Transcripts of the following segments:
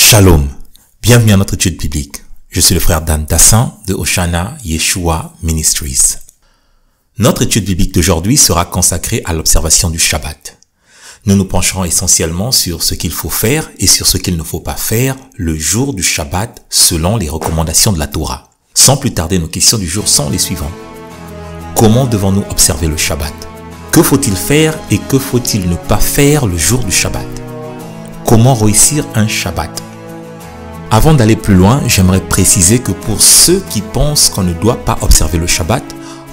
Shalom, bienvenue à notre étude biblique. Je suis le frère Dan Tassin de Hoshana Yeshua Ministries. Notre étude biblique d'aujourd'hui sera consacrée à l'observation du Shabbat. Nous nous pencherons essentiellement sur ce qu'il faut faire et sur ce qu'il ne faut pas faire le jour du Shabbat selon les recommandations de la Torah. Sans plus tarder, nos questions du jour sont les suivantes. Comment devons-nous observer le Shabbat? Que faut-il faire et que faut-il ne pas faire le jour du Shabbat? Comment réussir un Shabbat? Avant d'aller plus loin, j'aimerais préciser que pour ceux qui pensent qu'on ne doit pas observer le Shabbat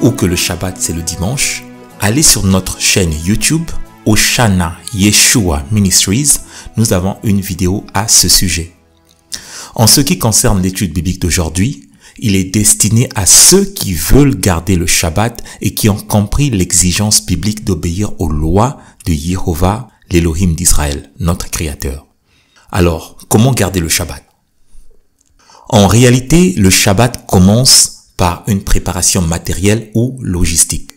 ou que le Shabbat c'est le dimanche, allez sur notre chaîne YouTube Hoshana Yeshua Ministries, nous avons une vidéo à ce sujet. En ce qui concerne l'étude biblique d'aujourd'hui, il est destiné à ceux qui veulent garder le Shabbat et qui ont compris l'exigence biblique d'obéir aux lois de Yehovah, l'Élohim d'Israël, notre Créateur. Alors, comment garder le Shabbat? En réalité, le Shabbat commence par une préparation matérielle ou logistique.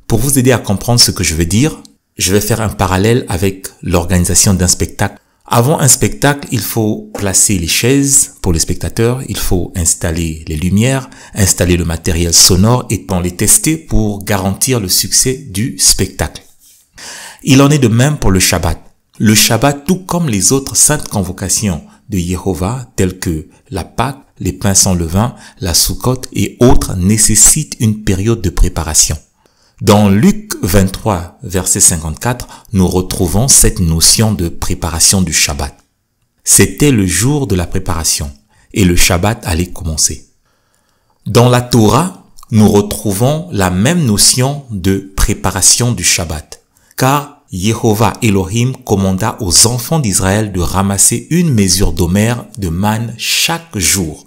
Pour vous aider à comprendre ce que je veux dire, je vais faire un parallèle avec l'organisation d'un spectacle. Avant un spectacle, il faut placer les chaises pour les spectateurs, il faut installer les lumières, installer le matériel sonore et les tester pour garantir le succès du spectacle. Il en est de même pour le Shabbat. Le Shabbat, tout comme les autres saintes convocations de Yehovah, telles que la Pâque, les pains sans levain, la Soukhot et autres, nécessitent une période de préparation. Dans Luc 23, verset 54, nous retrouvons cette notion de préparation du Shabbat. C'était le jour de la préparation et le Shabbat allait commencer. Dans la Torah, nous retrouvons la même notion de préparation du Shabbat, car Yehovah Elohim commanda aux enfants d'Israël de ramasser une mesure d'homère de manne chaque jour.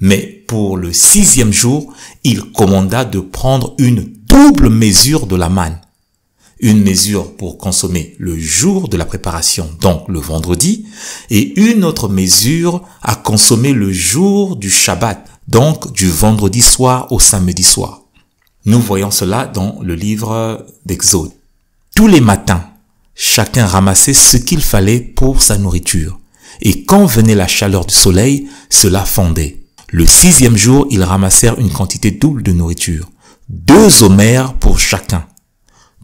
Mais pour le 6e jour, il commanda de prendre une double mesure de la manne. Une mesure pour consommer le jour de la préparation, donc le vendredi, et une autre mesure à consommer le jour du Shabbat, donc du vendredi soir au samedi soir. Nous voyons cela dans le livre d'Exode. Tous les matins, chacun ramassait ce qu'il fallait pour sa nourriture. Et quand venait la chaleur du soleil, cela fondait. Le 6e jour, ils ramassèrent une quantité double de nourriture. 2 homères pour chacun.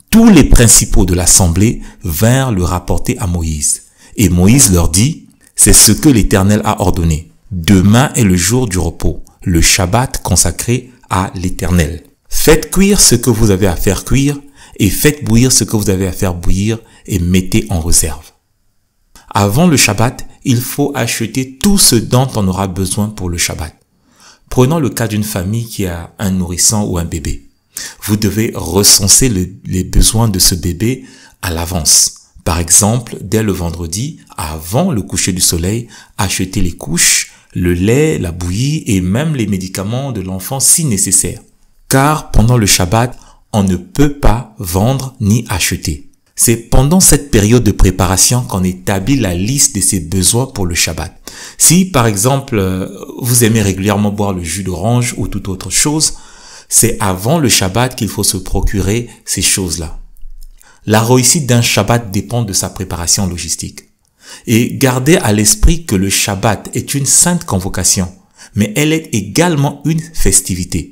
Tous les principaux de l'assemblée vinrent le rapporter à Moïse. Et Moïse leur dit, c'est ce que l'Éternel a ordonné. Demain est le jour du repos, le Shabbat consacré à l'Éternel. Faites cuire ce que vous avez à faire cuire, et faites bouillir ce que vous avez à faire bouillir et mettez en réserve. Avant le Shabbat, il faut acheter tout ce dont on aura besoin pour le Shabbat. Prenons le cas d'une famille qui a un nourrisson ou un bébé. Vous devez recenser les besoins de ce bébé à l'avance. Par exemple, dès le vendredi, avant le coucher du soleil, achetez les couches, le lait, la bouillie et même les médicaments de l'enfant si nécessaire. Car pendant le Shabbat, on ne peut pas vendre ni acheter. C'est pendant cette période de préparation qu'on établit la liste de ses besoins pour le Shabbat. Si, par exemple, vous aimez régulièrement boire le jus d'orange ou toute autre chose, c'est avant le Shabbat qu'il faut se procurer ces choses-là. La réussite d'un Shabbat dépend de sa préparation logistique. Et gardez à l'esprit que le Shabbat est une sainte convocation, mais elle est également une festivité.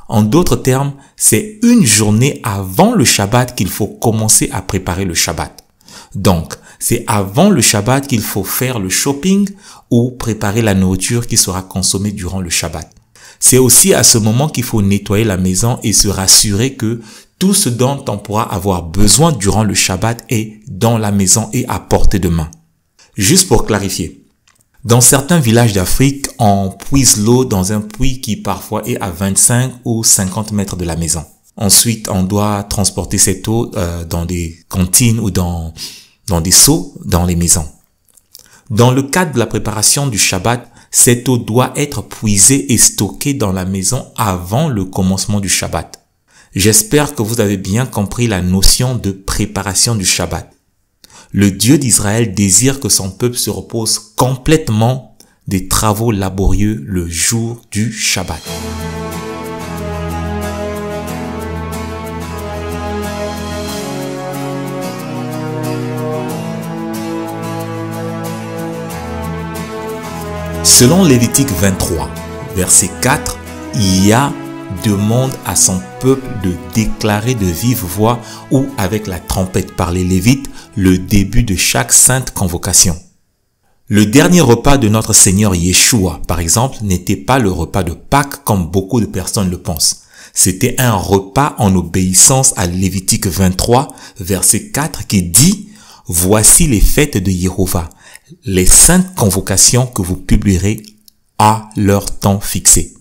En d'autres termes, c'est une journée avant le Shabbat qu'il faut commencer à préparer le Shabbat. Donc, c'est avant le Shabbat qu'il faut faire le shopping ou préparer la nourriture qui sera consommée durant le Shabbat. C'est aussi à ce moment qu'il faut nettoyer la maison et se rassurer que tout ce dont on pourra avoir besoin durant le Shabbat est dans la maison et à portée de main. Juste pour clarifier. Dans certains villages d'Afrique, on puise l'eau dans un puits qui parfois est à 25 ou 50 mètres de la maison. Ensuite, on doit transporter cette eau dans des cantines ou dans des seaux dans les maisons. Dans le cadre de la préparation du Shabbat, cette eau doit être puisée et stockée dans la maison avant le commencement du Shabbat. J'espère que vous avez bien compris la notion de préparation du Shabbat. Le Dieu d'Israël désire que son peuple se repose complètement des travaux laborieux le jour du Shabbat. Selon Lévitique 23, verset 4, Yah demande à son peuple de déclarer de vive voix ou avec la trompette par les Lévites le début de chaque sainte convocation. Le dernier repas de notre Seigneur Yeshua, par exemple, n'était pas le repas de Pâques comme beaucoup de personnes le pensent. C'était un repas en obéissance à Lévitique 23, verset 4 qui dit « Voici les fêtes de Jéhovah, les saintes convocations que vous publierez à leur temps fixé. »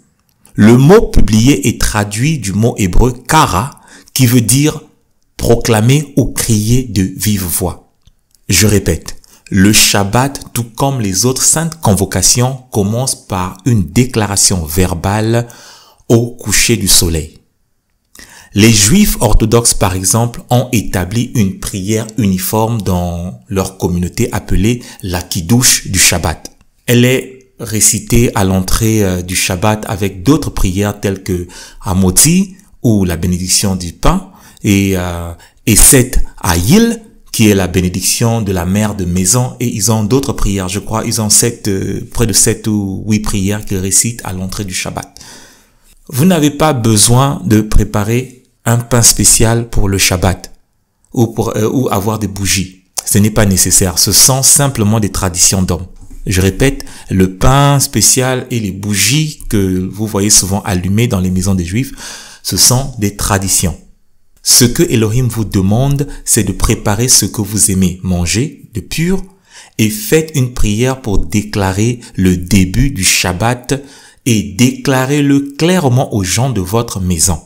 Le mot publié est traduit du mot hébreu « kara » qui veut dire « proclamer » ou « crier de vive voix ». Je répète. Le Shabbat, tout comme les autres saintes convocations, commence par une déclaration verbale au coucher du soleil. Les Juifs orthodoxes, par exemple, ont établi une prière uniforme dans leur communauté appelée la Kiddush du Shabbat. Elle est récitée à l'entrée du Shabbat avec d'autres prières telles que Hamotzi ou la bénédiction du pain et Set Hayil, qui est la bénédiction de la mère de maison, et ils ont d'autres prières, je crois, ils ont près de 7 ou 8 prières qu'ils récitent à l'entrée du Shabbat. Vous n'avez pas besoin de préparer un pain spécial pour le Shabbat, ou avoir des bougies. Ce n'est pas nécessaire, ce sont simplement des traditions d'hommes. Je répète, le pain spécial et les bougies que vous voyez souvent allumées dans les maisons des Juifs, ce sont des traditions. Ce que Elohim vous demande, c'est de préparer ce que vous aimez manger de pur et faites une prière pour déclarer le début du Shabbat et déclarez-le clairement aux gens de votre maison.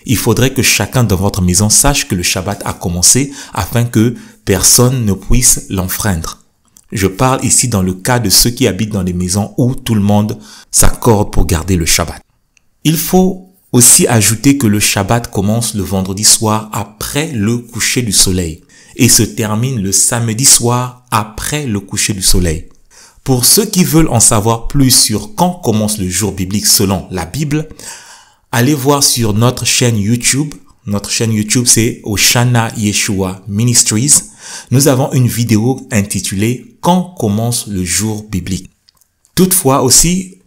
Il faudrait que chacun dans votre maison sache que le Shabbat a commencé afin que personne ne puisse l'enfreindre. Je parle ici dans le cas de ceux qui habitent dans des maisons où tout le monde s'accorde pour garder le Shabbat. Il faut aussi ajouter que le Shabbat commence le vendredi soir après le coucher du soleil et se termine le samedi soir après le coucher du soleil. Pour ceux qui veulent en savoir plus sur quand commence le jour biblique selon la Bible, allez voir sur notre chaîne YouTube. Notre chaîne YouTube, c'est Oshana Yeshua Ministries. Nous avons une vidéo intitulée « Quand commence le jour biblique ». Toutefois aussi,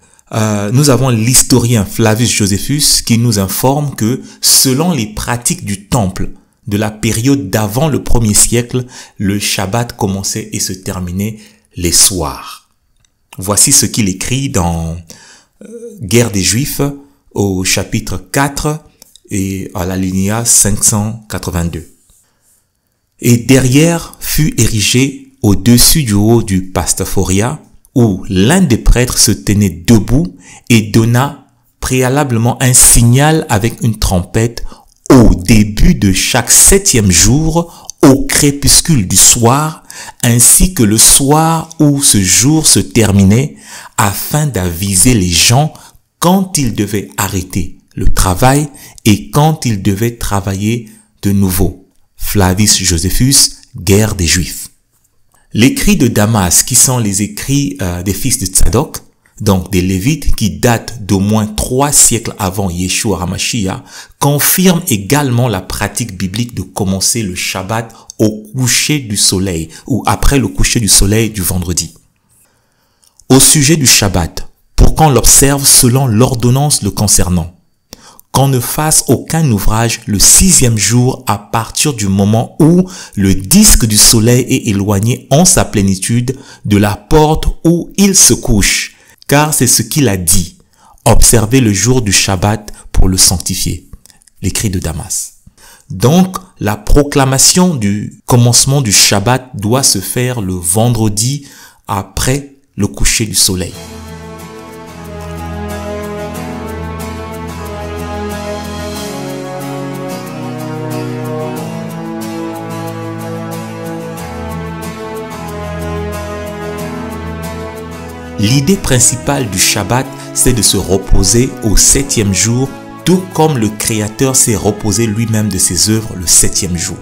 nous avons l'historien Flavius Josephus qui nous informe que selon les pratiques du temple de la période d'avant le 1er siècle, le Shabbat commençait et se terminait les soirs. Voici ce qu'il écrit dans Guerre des Juifs au chapitre 4 et à l'alinéa 582. Et derrière fut érigé au-dessus du haut du Pastaphoria, où l'un des prêtres se tenait debout et donna préalablement un signal avec une trompette au début de chaque 7e jour, au crépuscule du soir, ainsi que le soir où ce jour se terminait, afin d'aviser les gens quand ils devaient arrêter le travail et quand ils devaient travailler de nouveau. Flavius Josephus, Guerre des Juifs. Les cris de Damas, qui sont les écrits des fils de Tzadok, donc des Lévites qui datent d'au moins 3 siècles avant Yeshua HaMashiach, confirment également la pratique biblique de commencer le Shabbat au coucher du soleil ou après le coucher du soleil du vendredi. Au sujet du Shabbat, pour qu'on l'observe selon l'ordonnance le concernant, qu'on ne fasse aucun ouvrage le 6e jour à partir du moment où le disque du soleil est éloigné en sa plénitude de la porte où il se couche, car c'est ce qu'il a dit. Observez le jour du Shabbat pour le sanctifier. L'écrit de Damas. Donc, la proclamation du commencement du Shabbat doit se faire le vendredi après le coucher du soleil. L'idée principale du Shabbat, c'est de se reposer au 7e jour, tout comme le Créateur s'est reposé lui-même de ses œuvres le 7e jour.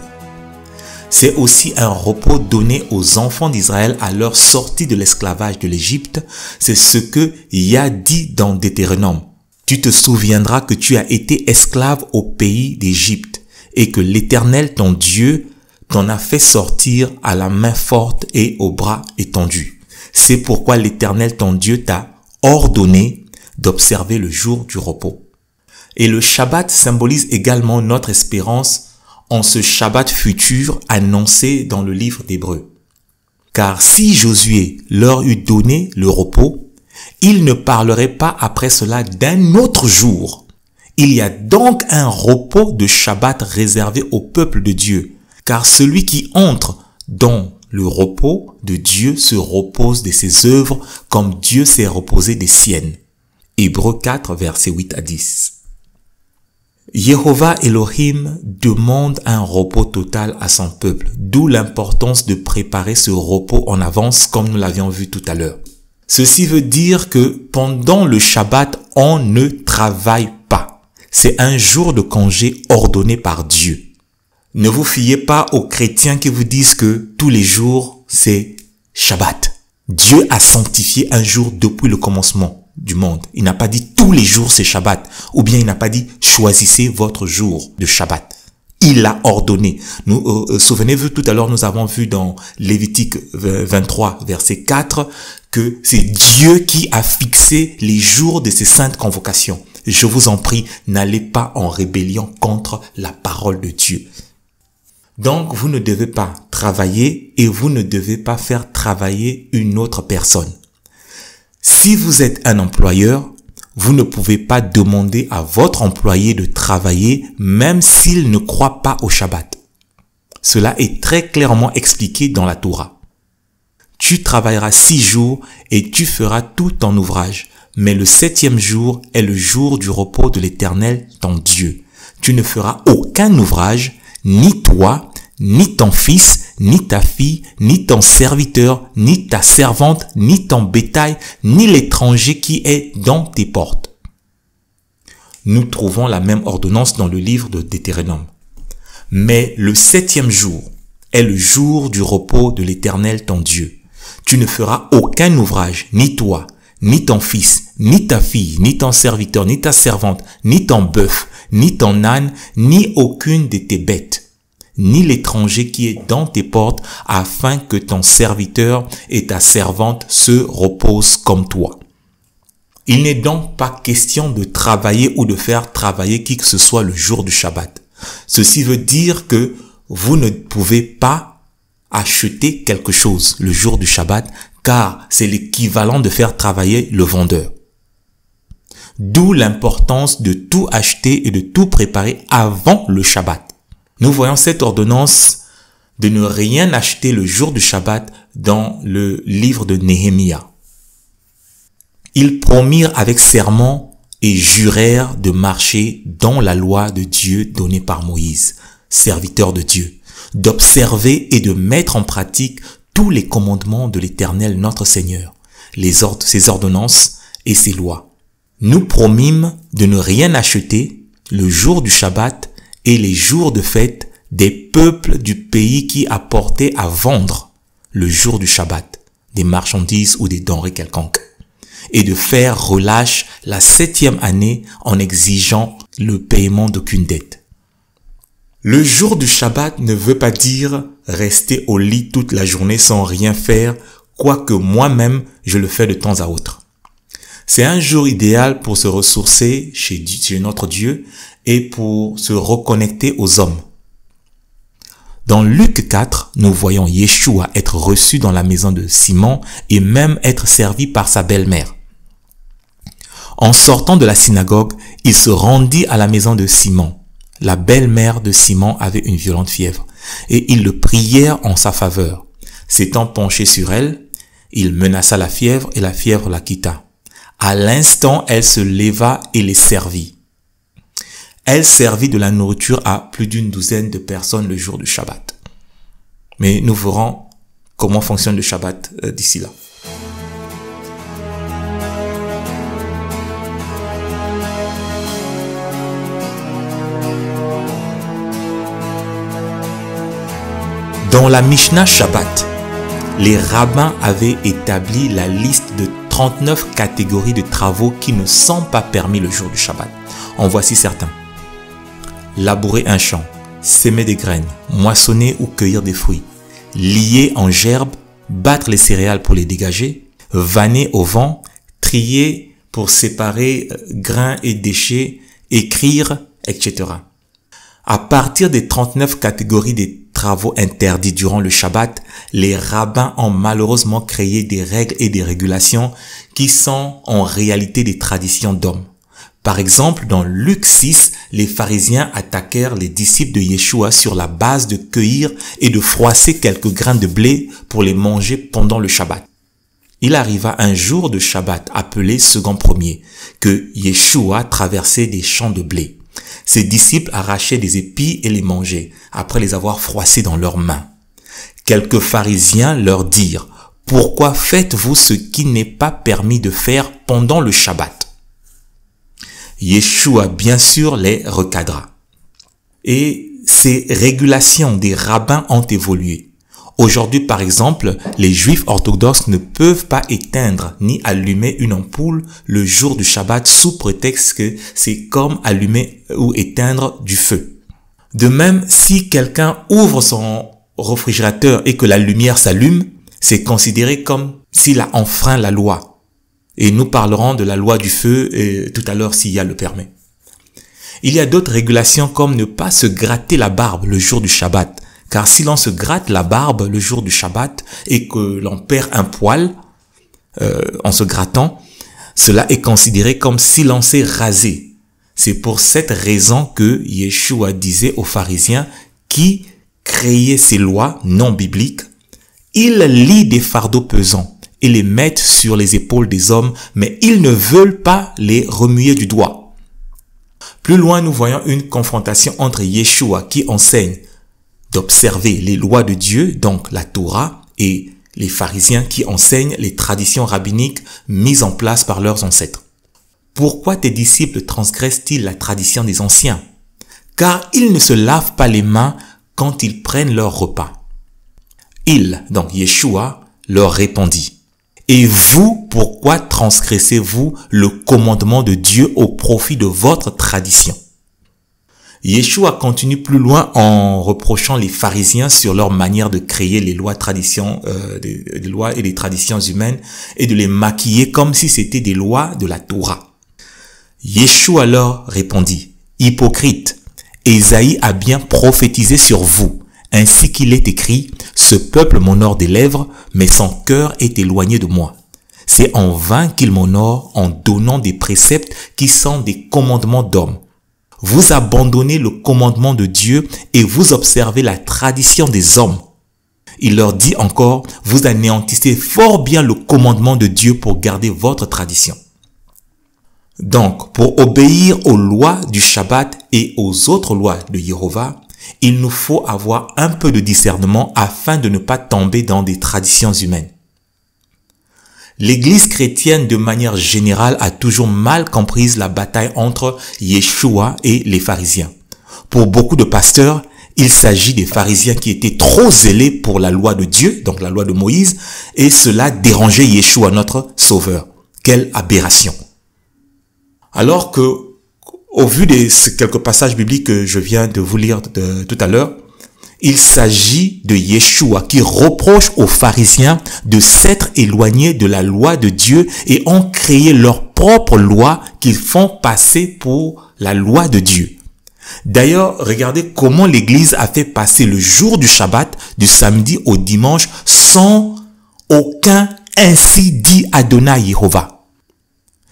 C'est aussi un repos donné aux enfants d'Israël à leur sortie de l'esclavage de l'Égypte. C'est ce que Yah dit dans Deutéronome. Tu te souviendras que tu as été esclave au pays d'Égypte et que l'Éternel, ton Dieu, t'en a fait sortir à la main forte et au bras étendu. C'est pourquoi l'Éternel, ton Dieu, t'a ordonné d'observer le jour du repos. Et le Shabbat symbolise également notre espérance en ce Shabbat futur annoncé dans le livre d'Hébreux. Car si Josué leur eût donné le repos, il ne parlerait pas après cela d'un autre jour. Il y a donc un repos de Shabbat réservé au peuple de Dieu, car celui qui entre dans le repos de Dieu se repose de ses œuvres comme Dieu s'est reposé des siennes. Hébreux 4, versets 8 à 10. Jéhovah Elohim demande un repos total à son peuple, d'où l'importance de préparer ce repos en avance comme nous l'avions vu tout à l'heure. Ceci veut dire que pendant le Shabbat, on ne travaille pas. C'est un jour de congé ordonné par Dieu. Ne vous fiez pas aux chrétiens qui vous disent que tous les jours, c'est Shabbat. Dieu a sanctifié un jour depuis le commencement du monde. Il n'a pas dit tous les jours c'est Shabbat. Ou bien il n'a pas dit choisissez votre jour de Shabbat. Il l'a ordonné. Souvenez-vous, tout à l'heure, nous avons vu dans Lévitique 23, verset 4, que c'est Dieu qui a fixé les jours de ces saintes convocations. Je vous en prie, n'allez pas en rébellion contre la parole de Dieu. Donc, vous ne devez pas travailler et vous ne devez pas faire travailler une autre personne. Si vous êtes un employeur, vous ne pouvez pas demander à votre employé de travailler même s'il ne croit pas au Shabbat. Cela est très clairement expliqué dans la Torah. Tu travailleras 6 jours et tu feras tout ton ouvrage. Mais le 7e jour est le jour du repos de l'Éternel, ton Dieu. Tu ne feras aucun ouvrage, ni toi, ni ton fils, ni ta fille, ni ton serviteur, ni ta servante, ni ton bétail, ni l'étranger qui est dans tes portes. Nous trouvons la même ordonnance dans le livre de Deutéronome. Mais le 7e jour est le jour du repos de l'Éternel, ton Dieu. Tu ne feras aucun ouvrage, ni toi, ni ton fils, ni ta fille, ni ton serviteur, ni ta servante, ni ton bœuf, ni ton âne, ni aucune de tes bêtes, ni l'étranger qui est dans tes portes, afin que ton serviteur et ta servante se reposent comme toi. Il n'est donc pas question de travailler ou de faire travailler qui que ce soit le jour du Shabbat. Ceci veut dire que vous ne pouvez pas acheter quelque chose le jour du Shabbat, car c'est l'équivalent de faire travailler le vendeur. D'où l'importance de tout acheter et de tout préparer avant le Shabbat. Nous voyons cette ordonnance de ne rien acheter le jour du Shabbat dans le livre de Néhémia. Ils promirent avec serment et jurèrent de marcher dans la loi de Dieu donnée par Moïse, serviteur de Dieu, d'observer et de mettre en pratique tous les commandements de l'Éternel notre Seigneur, ses ordonnances et ses lois. Nous promîmes de ne rien acheter le jour du Shabbat et les jours de fête des peuples du pays qui apportaient à vendre le jour du Shabbat, des marchandises ou des denrées quelconques, et de faire relâche la 7e année en exigeant le paiement d'aucune dette. Le jour du Shabbat ne veut pas dire rester au lit toute la journée sans rien faire, quoique moi-même je le fais de temps à autre. C'est un jour idéal pour se ressourcer chez notre Dieu et pour se reconnecter aux hommes. Dans Luc 4, nous voyons Yeshua être reçu dans la maison de Simon et même être servi par sa belle-mère. En sortant de la synagogue, il se rendit à la maison de Simon. La belle-mère de Simon avait une violente fièvre et ils le prièrent en sa faveur. S'étant penché sur elle, il menaça la fièvre et la fièvre la quitta. À l'instant, elle se leva et les servit. Elle servit de la nourriture à plus d'une douzaine de personnes le jour du Shabbat. Mais nous verrons comment fonctionne le Shabbat d'ici là. Dans la Mishnah Shabbat, les rabbins avaient établi la liste de 39 catégories de travaux qui ne sont pas permis le jour du Shabbat. En voici certains. Labourer un champ, semer des graines, moissonner ou cueillir des fruits, lier en gerbe, battre les céréales pour les dégager, vanner au vent, trier pour séparer grains et déchets, écrire, etc. À partir des 39 catégories des travaux interdits durant le Shabbat, les rabbins ont malheureusement créé des règles et des régulations qui sont en réalité des traditions d'hommes. Par exemple, dans Luc 6, les pharisiens attaquèrent les disciples de Yeshua sur la base de cueillir et de froisser quelques grains de blé pour les manger pendant le Shabbat. Il arriva un jour de Shabbat appelé second premier, que Yeshua traversait des champs de blé. Ses disciples arrachaient des épis et les mangeaient, après les avoir froissés dans leurs mains. Quelques pharisiens leur dirent, « Pourquoi faites-vous ce qui n'est pas permis de faire pendant le Shabbat ?» Yeshua, bien sûr, les recadra. Et ces régulations des rabbins ont évolué. Aujourd'hui, par exemple, les juifs orthodoxes ne peuvent pas éteindre ni allumer une ampoule le jour du Shabbat sous prétexte que c'est comme allumer ou éteindre du feu. De même, si quelqu'un ouvre son réfrigérateur et que la lumière s'allume, c'est considéré comme s'il a enfreint la loi. Et nous parlerons de la loi du feu tout à l'heure s'il y a le permis. Il y a d'autres régulations comme ne pas se gratter la barbe le jour du Shabbat. Car si l'on se gratte la barbe le jour du Shabbat et que l'on perd un poil en se grattant, cela est considéré comme si l'on s'est rasé. C'est pour cette raison que Yeshua disait aux pharisiens qui créaient ces lois non bibliques, « Ils lient des fardeaux pesants et les mettent sur les épaules des hommes, mais ils ne veulent pas les remuer du doigt. » Plus loin, nous voyons une confrontation entre Yeshua qui enseigne d'observer les lois de Dieu, donc la Torah, et les pharisiens qui enseignent les traditions rabbiniques mises en place par leurs ancêtres. Pourquoi tes disciples transgressent-ils la tradition des anciens? Car ils ne se lavent pas les mains quand ils prennent leur repas. Il, donc Yeshua, leur répondit, « Et vous, pourquoi transgressez-vous le commandement de Dieu au profit de votre tradition ?» Yeshua continue plus loin en reprochant les pharisiens sur leur manière de créer les lois, des lois et des traditions humaines et de les maquiller comme si c'était des lois de la Torah. Yeshua leur répondit, « Hypocrite, Ésaïe a bien prophétisé sur vous, ainsi qu'il est écrit, « Ce peuple m'honore des lèvres, mais son cœur est éloigné de moi. C'est en vain qu'il m'honore en donnant des préceptes qui sont des commandements d'hommes. Vous abandonnez le commandement de Dieu et vous observez la tradition des hommes. » Il leur dit encore, « Vous anéantissez fort bien le commandement de Dieu pour garder votre tradition. » Donc, pour obéir aux lois du Shabbat et aux autres lois de Jéhovah, il nous faut avoir un peu de discernement afin de ne pas tomber dans des traditions humaines. L'Église chrétienne de manière générale a toujours mal compris la bataille entre Yeshua et les pharisiens. Pour beaucoup de pasteurs, il s'agit des pharisiens qui étaient trop zélés pour la loi de Dieu, donc la loi de Moïse, et cela dérangeait Yeshua, notre sauveur. Quelle aberration! Alors que, au vu de ces quelques passages bibliques que je viens de vous lire tout à l'heure, il s'agit de Yeshua qui reproche aux pharisiens de s'être éloignés de la loi de Dieu et ont créé leur propre loi qu'ils font passer pour la loi de Dieu. D'ailleurs, regardez comment l'Église a fait passer le jour du Shabbat, du samedi au dimanche, sans aucun « ainsi dit Adonai Jéhovah ».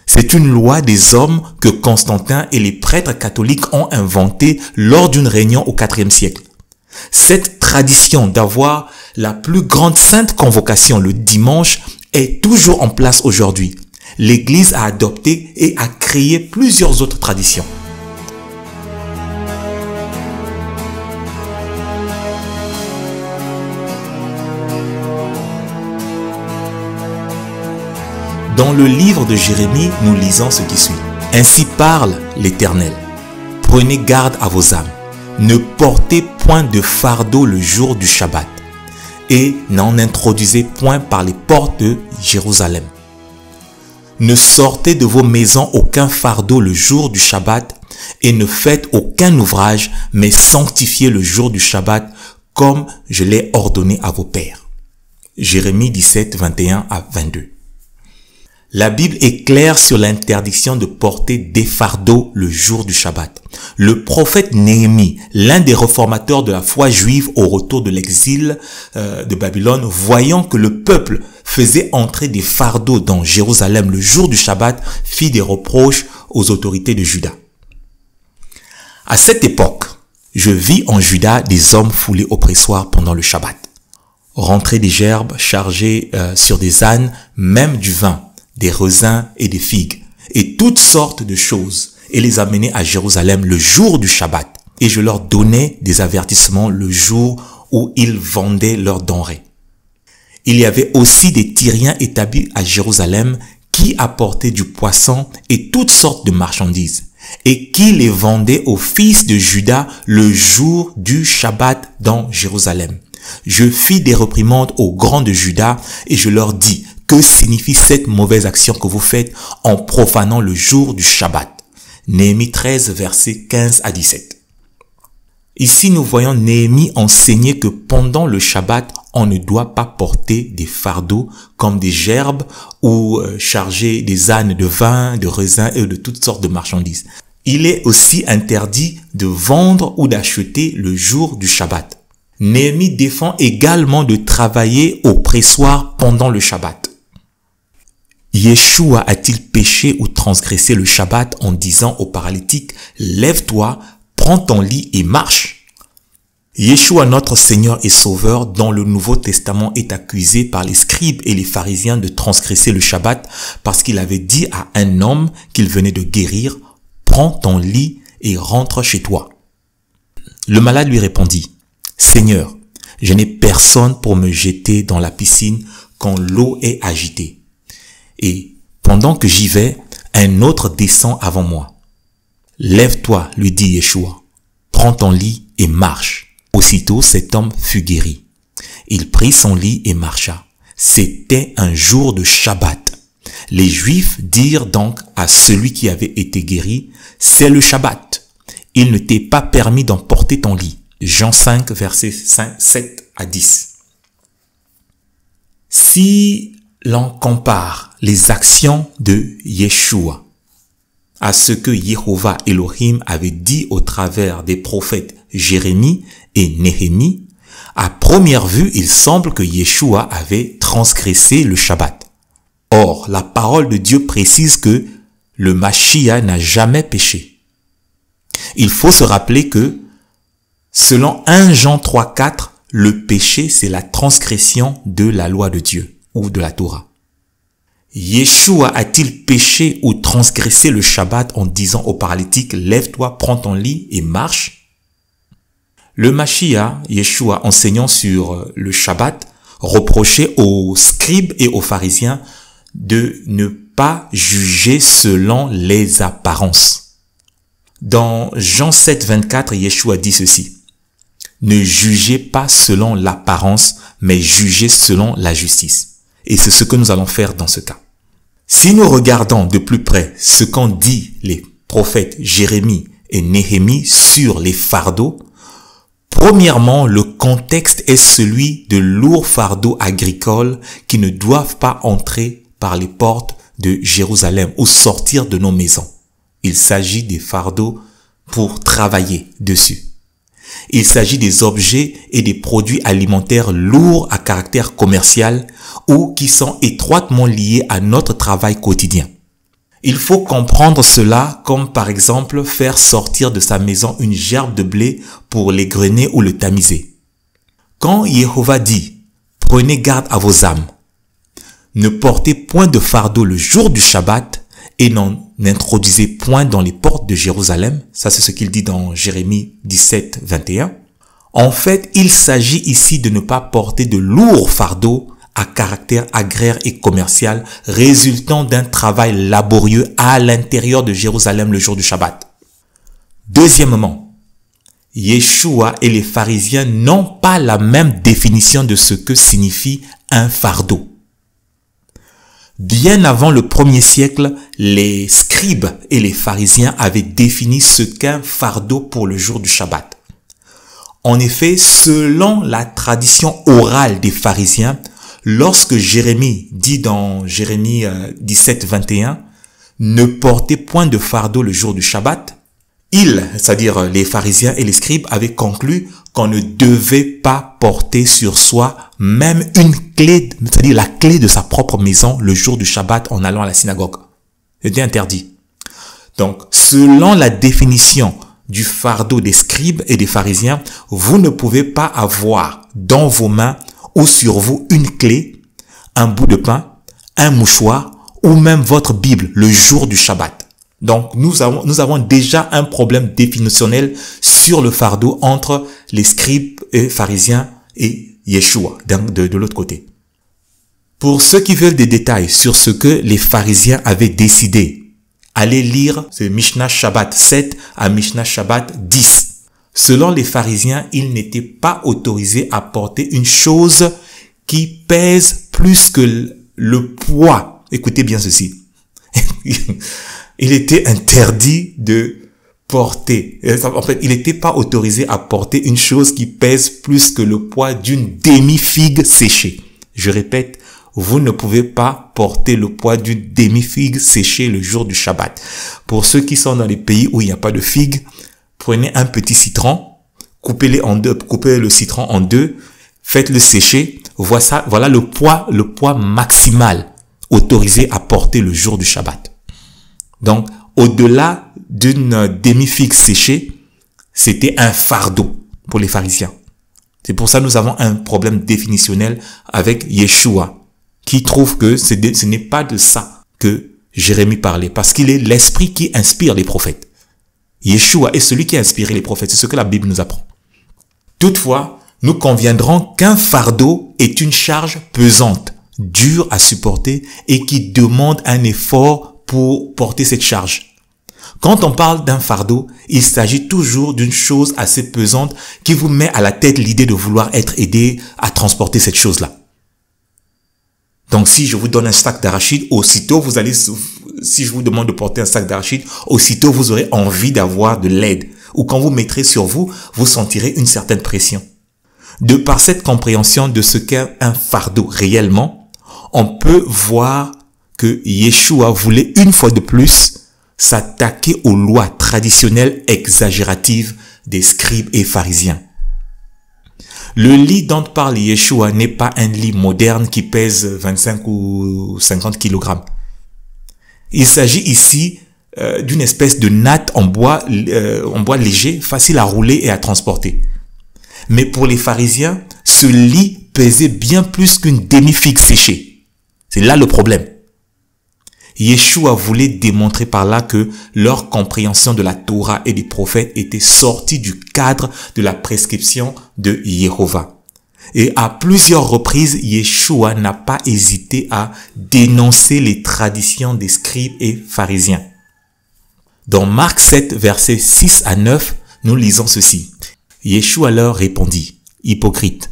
C'est une loi des hommes que Constantin et les prêtres catholiques ont inventée lors d'une réunion au IVe siècle. Cette tradition d'avoir la plus grande sainte convocation le dimanche est toujours en place aujourd'hui. L'Église a adopté et a créé plusieurs autres traditions. Dans le livre de Jérémie, nous lisons ce qui suit. « Ainsi parle l'Éternel. Prenez garde à vos âmes. Ne portez point de fardeau le jour du Shabbat et n'en introduisez point par les portes de Jérusalem. Ne sortez de vos maisons aucun fardeau le jour du Shabbat et ne faites aucun ouvrage, mais sanctifiez le jour du Shabbat comme je l'ai ordonné à vos pères. » Jérémie 17, 21 à 22. La Bible est claire sur l'interdiction de porter des fardeaux le jour du Shabbat. Le prophète Néhémie, l'un des réformateurs de la foi juive au retour de l'exil de Babylone, voyant que le peuple faisait entrer des fardeaux dans Jérusalem le jour du Shabbat, fit des reproches aux autorités de Juda. À cette époque, je vis en Juda des hommes foulés au pressoir pendant le Shabbat. Rentrer des gerbes chargées sur des ânes, même du vin, des raisins et des figues, et toutes sortes de choses, et les amener à Jérusalem le jour du Shabbat. Et je leur donnais des avertissements le jour où ils vendaient leurs denrées. Il y avait aussi des Tyriens établis à Jérusalem qui apportaient du poisson et toutes sortes de marchandises, et qui les vendaient aux fils de Juda le jour du Shabbat dans Jérusalem. Je fis des réprimandes aux grands de Juda et je leur dis: que signifie cette mauvaise action que vous faites en profanant le jour du Shabbat? Néhémie 13, versets 15 à 17. Ici, nous voyons Néhémie enseigner que pendant le Shabbat, on ne doit pas porter des fardeaux comme des gerbes ou charger des ânes de vin, de raisins et de toutes sortes de marchandises. Il est aussi interdit de vendre ou d'acheter le jour du Shabbat. Néhémie défend également de travailler au pressoir pendant le Shabbat. Yeshua a-t-il péché ou transgressé le Shabbat en disant au paralytique: lève-toi, prends ton lit et marche? Yeshua, notre Seigneur et Sauveur, dans le Nouveau Testament, est accusé par les scribes et les pharisiens de transgresser le Shabbat parce qu'il avait dit à un homme qu'il venait de guérir: prends ton lit et rentre chez toi. Le malade lui répondit: Seigneur, je n'ai personne pour me jeter dans la piscine quand l'eau est agitée. Et pendant que j'y vais, un autre descend avant moi. Lève-toi, lui dit Yeshua, prends ton lit et marche. Aussitôt cet homme fut guéri. Il prit son lit et marcha. C'était un jour de Shabbat. Les Juifs dirent donc à celui qui avait été guéri: c'est le Shabbat. Il ne t'est pas permis d'emporter ton lit. Jean 5, versets 7 à 10. Si l'on compare les actions de Yeshua à ce que Yehovah Elohim avait dit au travers des prophètes Jérémie et Néhémie, à première vue, il semble que Yeshua avait transgressé le Shabbat. Or, la parole de Dieu précise que le Mashiach n'a jamais péché. Il faut se rappeler que, selon 1 Jean 3, 4, le péché, c'est la transgression de la loi de Dieu ou de la Torah. Yeshua a-t-il péché ou transgressé le Shabbat en disant au paralytique: lève-toi, prends ton lit et marche? Le Mashiach, Yeshua, enseignant sur le Shabbat, reprochait aux scribes et aux pharisiens de ne pas juger selon les apparences. Dans Jean 7, 24, Yeshua dit ceci: ne jugez pas selon l'apparence, mais jugez selon la justice. Et c'est ce que nous allons faire dans ce cas. Si nous regardons de plus près ce qu'ont dit les prophètes Jérémie et Néhémie sur les fardeaux, premièrement, le contexte est celui de lourds fardeaux agricoles qui ne doivent pas entrer par les portes de Jérusalem ou sortir de nos maisons. Il s'agit des fardeaux pour travailler dessus. Il s'agit des objets et des produits alimentaires lourds à caractère commercial ou qui sont étroitement liés à notre travail quotidien. Il faut comprendre cela comme par exemple faire sortir de sa maison une gerbe de blé pour l'égrener ou le tamiser. Quand Yehovah dit « Prenez garde à vos âmes », ne portez point de fardeau le jour du Shabbat et n'introduisez point dans les portes de Jérusalem. Ça, c'est ce qu'il dit dans Jérémie 17, 21. En fait, il s'agit ici de ne pas porter de lourds fardeaux à caractère agraire et commercial résultant d'un travail laborieux à l'intérieur de Jérusalem le jour du Shabbat. Deuxièmement, Yeshua et les pharisiens n'ont pas la même définition de ce que signifie un fardeau. Bien avant le 1er siècle, les scribes et les pharisiens avaient défini ce qu'est un fardeau pour le jour du Shabbat. En effet, selon la tradition orale des pharisiens, Lorsque Jérémie dit dans Jérémie 17, 21, ne portez point de fardeau le jour du Shabbat, c'est-à-dire les pharisiens et les scribes, avaient conclu qu'on ne devait pas porter sur soi même une clé, c'est-à-dire la clé de sa propre maison le jour du Shabbat en allant à la synagogue. C'était interdit. Donc, selon la définition du fardeau des scribes et des pharisiens, vous ne pouvez pas avoir dans vos mains ou sur vous une clé, un bout de pain, un mouchoir ou même votre Bible le jour du Shabbat. Donc, nous avons déjà un problème définitionnel sur le fardeau entre les scribes et pharisiens et Yeshua de l'autre côté. Pour ceux qui veulent des détails sur ce que les pharisiens avaient décidé, allez lire ce Mishnah Shabbat 7 à Mishnah Shabbat 10. Selon les pharisiens, ils n'étaient pas autorisés à porter une chose qui pèse plus que le poids. Écoutez bien ceci. Il était interdit de porter. En fait, il n'était pas autorisé à porter une chose qui pèse plus que le poids d'une demi-figue séchée. Je répète, vous ne pouvez pas porter le poids d'une demi-figue séchée le jour du Shabbat. Pour ceux qui sont dans les pays où il n'y a pas de figue, prenez un petit citron, coupez le citron en deux, faites-le sécher. Voilà le poids maximal autorisé à porter le jour du Shabbat. Donc, au-delà d'une demi-figue séchée, c'était un fardeau pour les pharisiens. C'est pour ça que nous avons un problème définitionnel avec Yeshua, qui trouve que ce n'est pas de ça que Jérémie parlait, parce qu'il est l'esprit qui inspire les prophètes. Yeshua est celui qui a inspiré les prophètes, c'est ce que la Bible nous apprend. Toutefois, nous conviendrons qu'un fardeau est une charge pesante, dure à supporter et qui demande un effort pour porter cette charge. Quand on parle d'un fardeau, il s'agit toujours d'une chose assez pesante qui vous met à la tête l'idée de vouloir être aidé à transporter cette chose-là. Donc si je vous donne un sac d'arachide, aussitôt si je vous demande de porter un sac d'arachide, aussitôt vous aurez envie d'avoir de l'aide. Ou quand vous mettrez sur vous, vous sentirez une certaine pression. De par cette compréhension de ce qu'est un fardeau réellement, on peut voir que Yeshua voulait une fois de plus s'attaquer aux lois traditionnelles exagératives des scribes et pharisiens. Le lit dont parle Yeshua n'est pas un lit moderne qui pèse 25 ou 50 kg. Il s'agit ici d'une espèce de natte en bois léger, facile à rouler et à transporter. Mais pour les pharisiens, ce lit pesait bien plus qu'une demi-figue séchée. C'est là le problème. Yeshua voulait démontrer par là que leur compréhension de la Torah et des prophètes était sortie du cadre de la prescription de Jéhovah. Et à plusieurs reprises, Yeshua n'a pas hésité à dénoncer les traditions des scribes et pharisiens. Dans Marc 7, versets 6 à 9, nous lisons ceci. Yeshua leur répondit, « Hypocrite,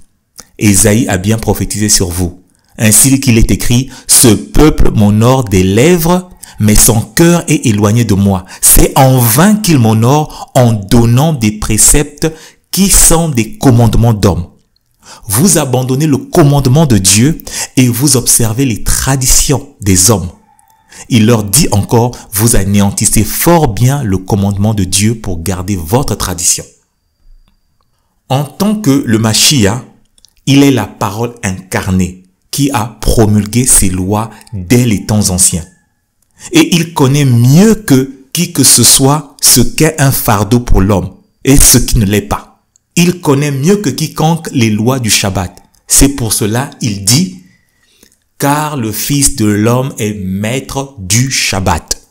Ésaïe a bien prophétisé sur vous. Ainsi qu'il est écrit, ce peuple m'honore des lèvres, mais son cœur est éloigné de moi. C'est en vain qu'il m'honore en donnant des préceptes qui sont des commandements d'hommes. Vous abandonnez le commandement de Dieu et vous observez les traditions des hommes. Il leur dit encore, vous anéantissez fort bien le commandement de Dieu pour garder votre tradition. En tant que le Mashiach, il est la parole incarnée qui a promulgué ces lois dès les temps anciens. Et il connaît mieux que qui que ce soit ce qu'est un fardeau pour l'homme et ce qui ne l'est pas. Il connaît mieux que quiconque les lois du Shabbat. C'est pour cela il dit, car le Fils de l'homme est maître du Shabbat.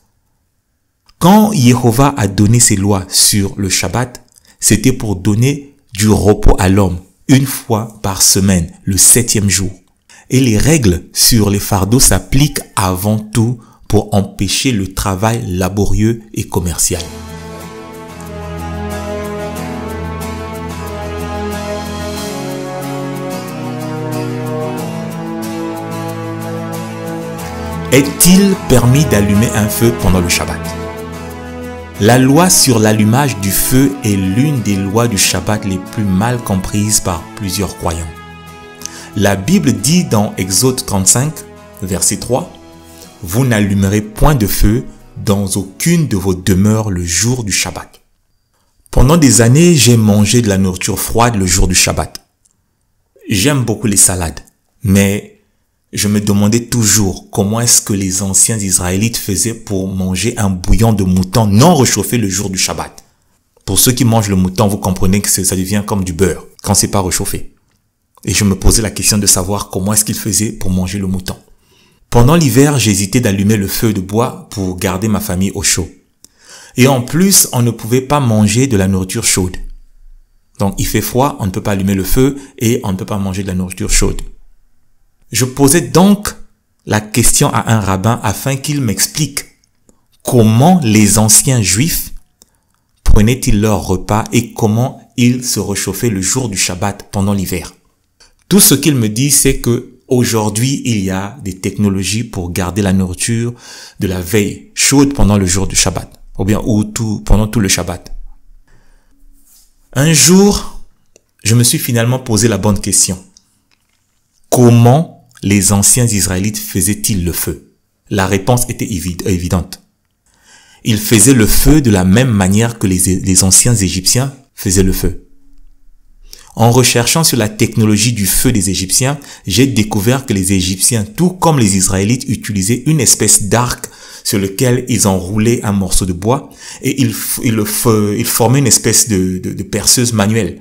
Quand Jéhovah a donné ses lois sur le Shabbat, c'était pour donner du repos à l'homme une fois par semaine, le 7e jour. Et les règles sur les fardeaux s'appliquent avant tout pour empêcher le travail laborieux et commercial. Est-il permis d'allumer un feu pendant le Shabbat? La loi sur l'allumage du feu est l'une des lois du Shabbat les plus mal comprises par plusieurs croyants. La Bible dit dans Exode 35, verset 3, « Vous n'allumerez point de feu dans aucune de vos demeures le jour du Shabbat. » Pendant des années, j'ai mangé de la nourriture froide le jour du Shabbat. J'aime beaucoup les salades, mais je me demandais toujours comment est-ce que les anciens Israélites faisaient pour manger un bouillon de mouton non réchauffé le jour du Shabbat. Pour ceux qui mangent le mouton, vous comprenez que ça devient comme du beurre quand c'est pas réchauffé. Et je me posais la question de savoir comment est-ce qu'ils faisaient pour manger le mouton. Pendant l'hiver, j'hésitais d'allumer le feu de bois pour garder ma famille au chaud. Et en plus, on ne pouvait pas manger de la nourriture chaude. Donc il fait froid, on ne peut pas allumer le feu et on ne peut pas manger de la nourriture chaude. Je posais donc la question à un rabbin afin qu'il m'explique comment les anciens juifs prenaient-ils leur repas et comment ils se réchauffaient le jour du Shabbat pendant l'hiver. Tout ce qu'il me dit, c'est que aujourd'hui, il y a des technologies pour garder la nourriture de la veille chaude pendant le jour du Shabbat, ou bien pendant tout le Shabbat. Un jour, je me suis finalement posé la bonne question. Comment les anciens Israélites faisaient-ils le feu? La réponse était évidente. Ils faisaient le feu de la même manière que les anciens Égyptiens faisaient le feu. En recherchant sur la technologie du feu des Égyptiens, j'ai découvert que les Égyptiens, tout comme les Israélites, utilisaient une espèce d'arc sur lequel ils enroulaient un morceau de bois et ils formaient une espèce de perceuse manuelle.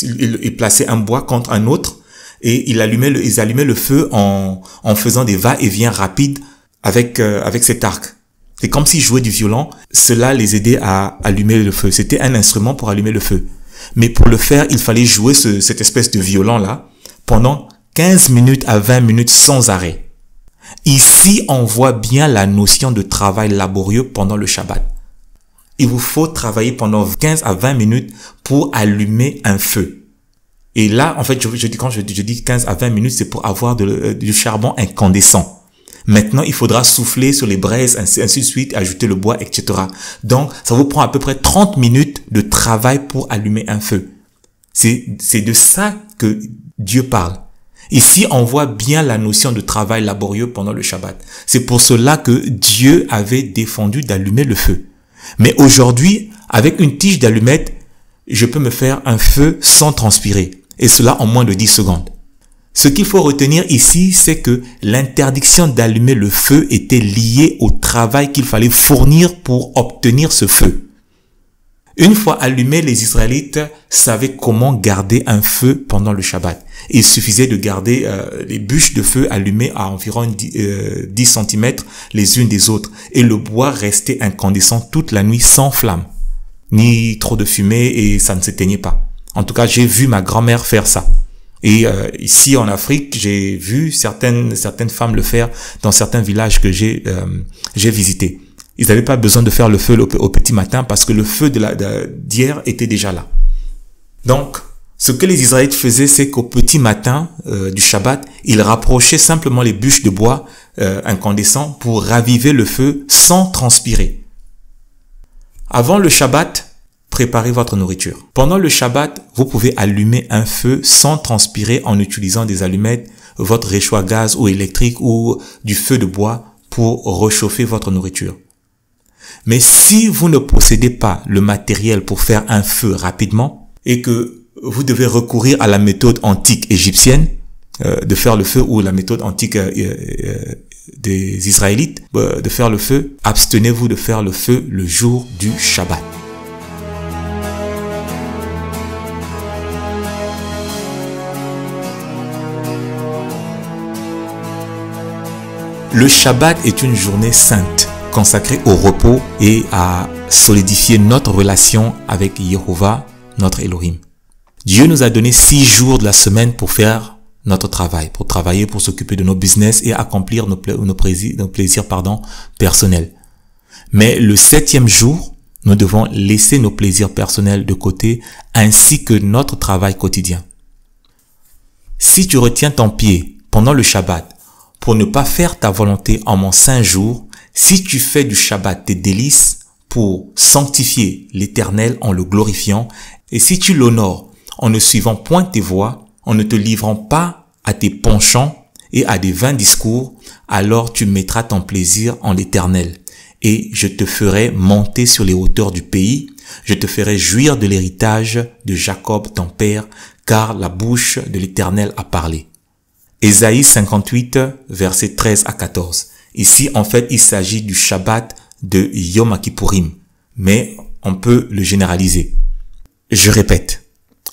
Ils plaçaient un bois contre un autre et ils allumaient le feu en faisant des va-et-vient rapides avec cet arc. C'est comme s'ils jouaient du violon. Cela les aidait à allumer le feu. C'était un instrument pour allumer le feu. Mais pour le faire, il fallait jouer cette espèce de violon-là pendant 15 minutes à 20 minutes sans arrêt. Ici, on voit bien la notion de travail laborieux pendant le Shabbat. Il vous faut travailler pendant 15 à 20 minutes pour allumer un feu. Et là, en fait, quand je dis 15 à 20 minutes, c'est pour avoir du charbon incandescent. Maintenant, il faudra souffler sur les braises, ainsi de suite, ajouter le bois, etc. Donc, ça vous prend à peu près 30 minutes de travail pour allumer un feu. C'est de ça que Dieu parle. Ici, on voit bien la notion de travail laborieux pendant le Shabbat. C'est pour cela que Dieu avait défendu d'allumer le feu. Mais aujourd'hui, avec une tige d'allumette, je peux me faire un feu sans transpirer. Et cela en moins de 10 secondes. Ce qu'il faut retenir ici, c'est que l'interdiction d'allumer le feu était liée au travail qu'il fallait fournir pour obtenir ce feu. Une fois allumé, les Israélites savaient comment garder un feu pendant le Shabbat. Il suffisait de garder les bûches de feu allumées à environ 10 cm les unes des autres. Et le bois restait incandescent toute la nuit sans flamme, ni trop de fumée et ça ne s'éteignait pas. En tout cas, j'ai vu ma grand-mère faire ça. Et ici en Afrique, j'ai vu certaines femmes le faire dans certains villages que j'ai visités. Ils n'avaient pas besoin de faire le feu au petit matin parce que le feu d'hier était déjà là. Donc, ce que les Israélites faisaient, c'est qu'au petit matin du Shabbat, ils rapprochaient simplement les bûches de bois incandescents pour raviver le feu sans transpirer. Avant le Shabbat, préparez votre nourriture. Pendant le Shabbat, vous pouvez allumer un feu sans transpirer en utilisant des allumettes, votre réchaud à gaz ou électrique ou du feu de bois pour réchauffer votre nourriture. Mais si vous ne possédez pas le matériel pour faire un feu rapidement et que vous devez recourir à la méthode antique égyptienne de faire le feu ou la méthode antique des Israélites de faire le feu, abstenez-vous de faire le feu le jour du Shabbat. Le Shabbat est une journée sainte, consacrée au repos et à solidifier notre relation avec Yehovah, notre Elohim. Dieu nous a donné 6 jours de la semaine pour faire notre travail, pour travailler, pour s'occuper de nos business et accomplir nos plaisirs personnels. Mais le 7e jour, nous devons laisser nos plaisirs personnels de côté ainsi que notre travail quotidien. Si tu retiens ton pied pendant le Shabbat, pour ne pas faire ta volonté en mon saint jour, si tu fais du Shabbat tes délices pour sanctifier l'Éternel en le glorifiant, et si tu l'honores en ne suivant point tes voies, en ne te livrant pas à tes penchants et à des vains discours, alors tu mettras ton plaisir en l'Éternel. Et je te ferai monter sur les hauteurs du pays, je te ferai jouir de l'héritage de Jacob ton père, car la bouche de l'Éternel a parlé. Ésaïe 58, versets 13 à 14. Ici, en fait, il s'agit du Shabbat de Yom Kippourim, mais on peut le généraliser. Je répète,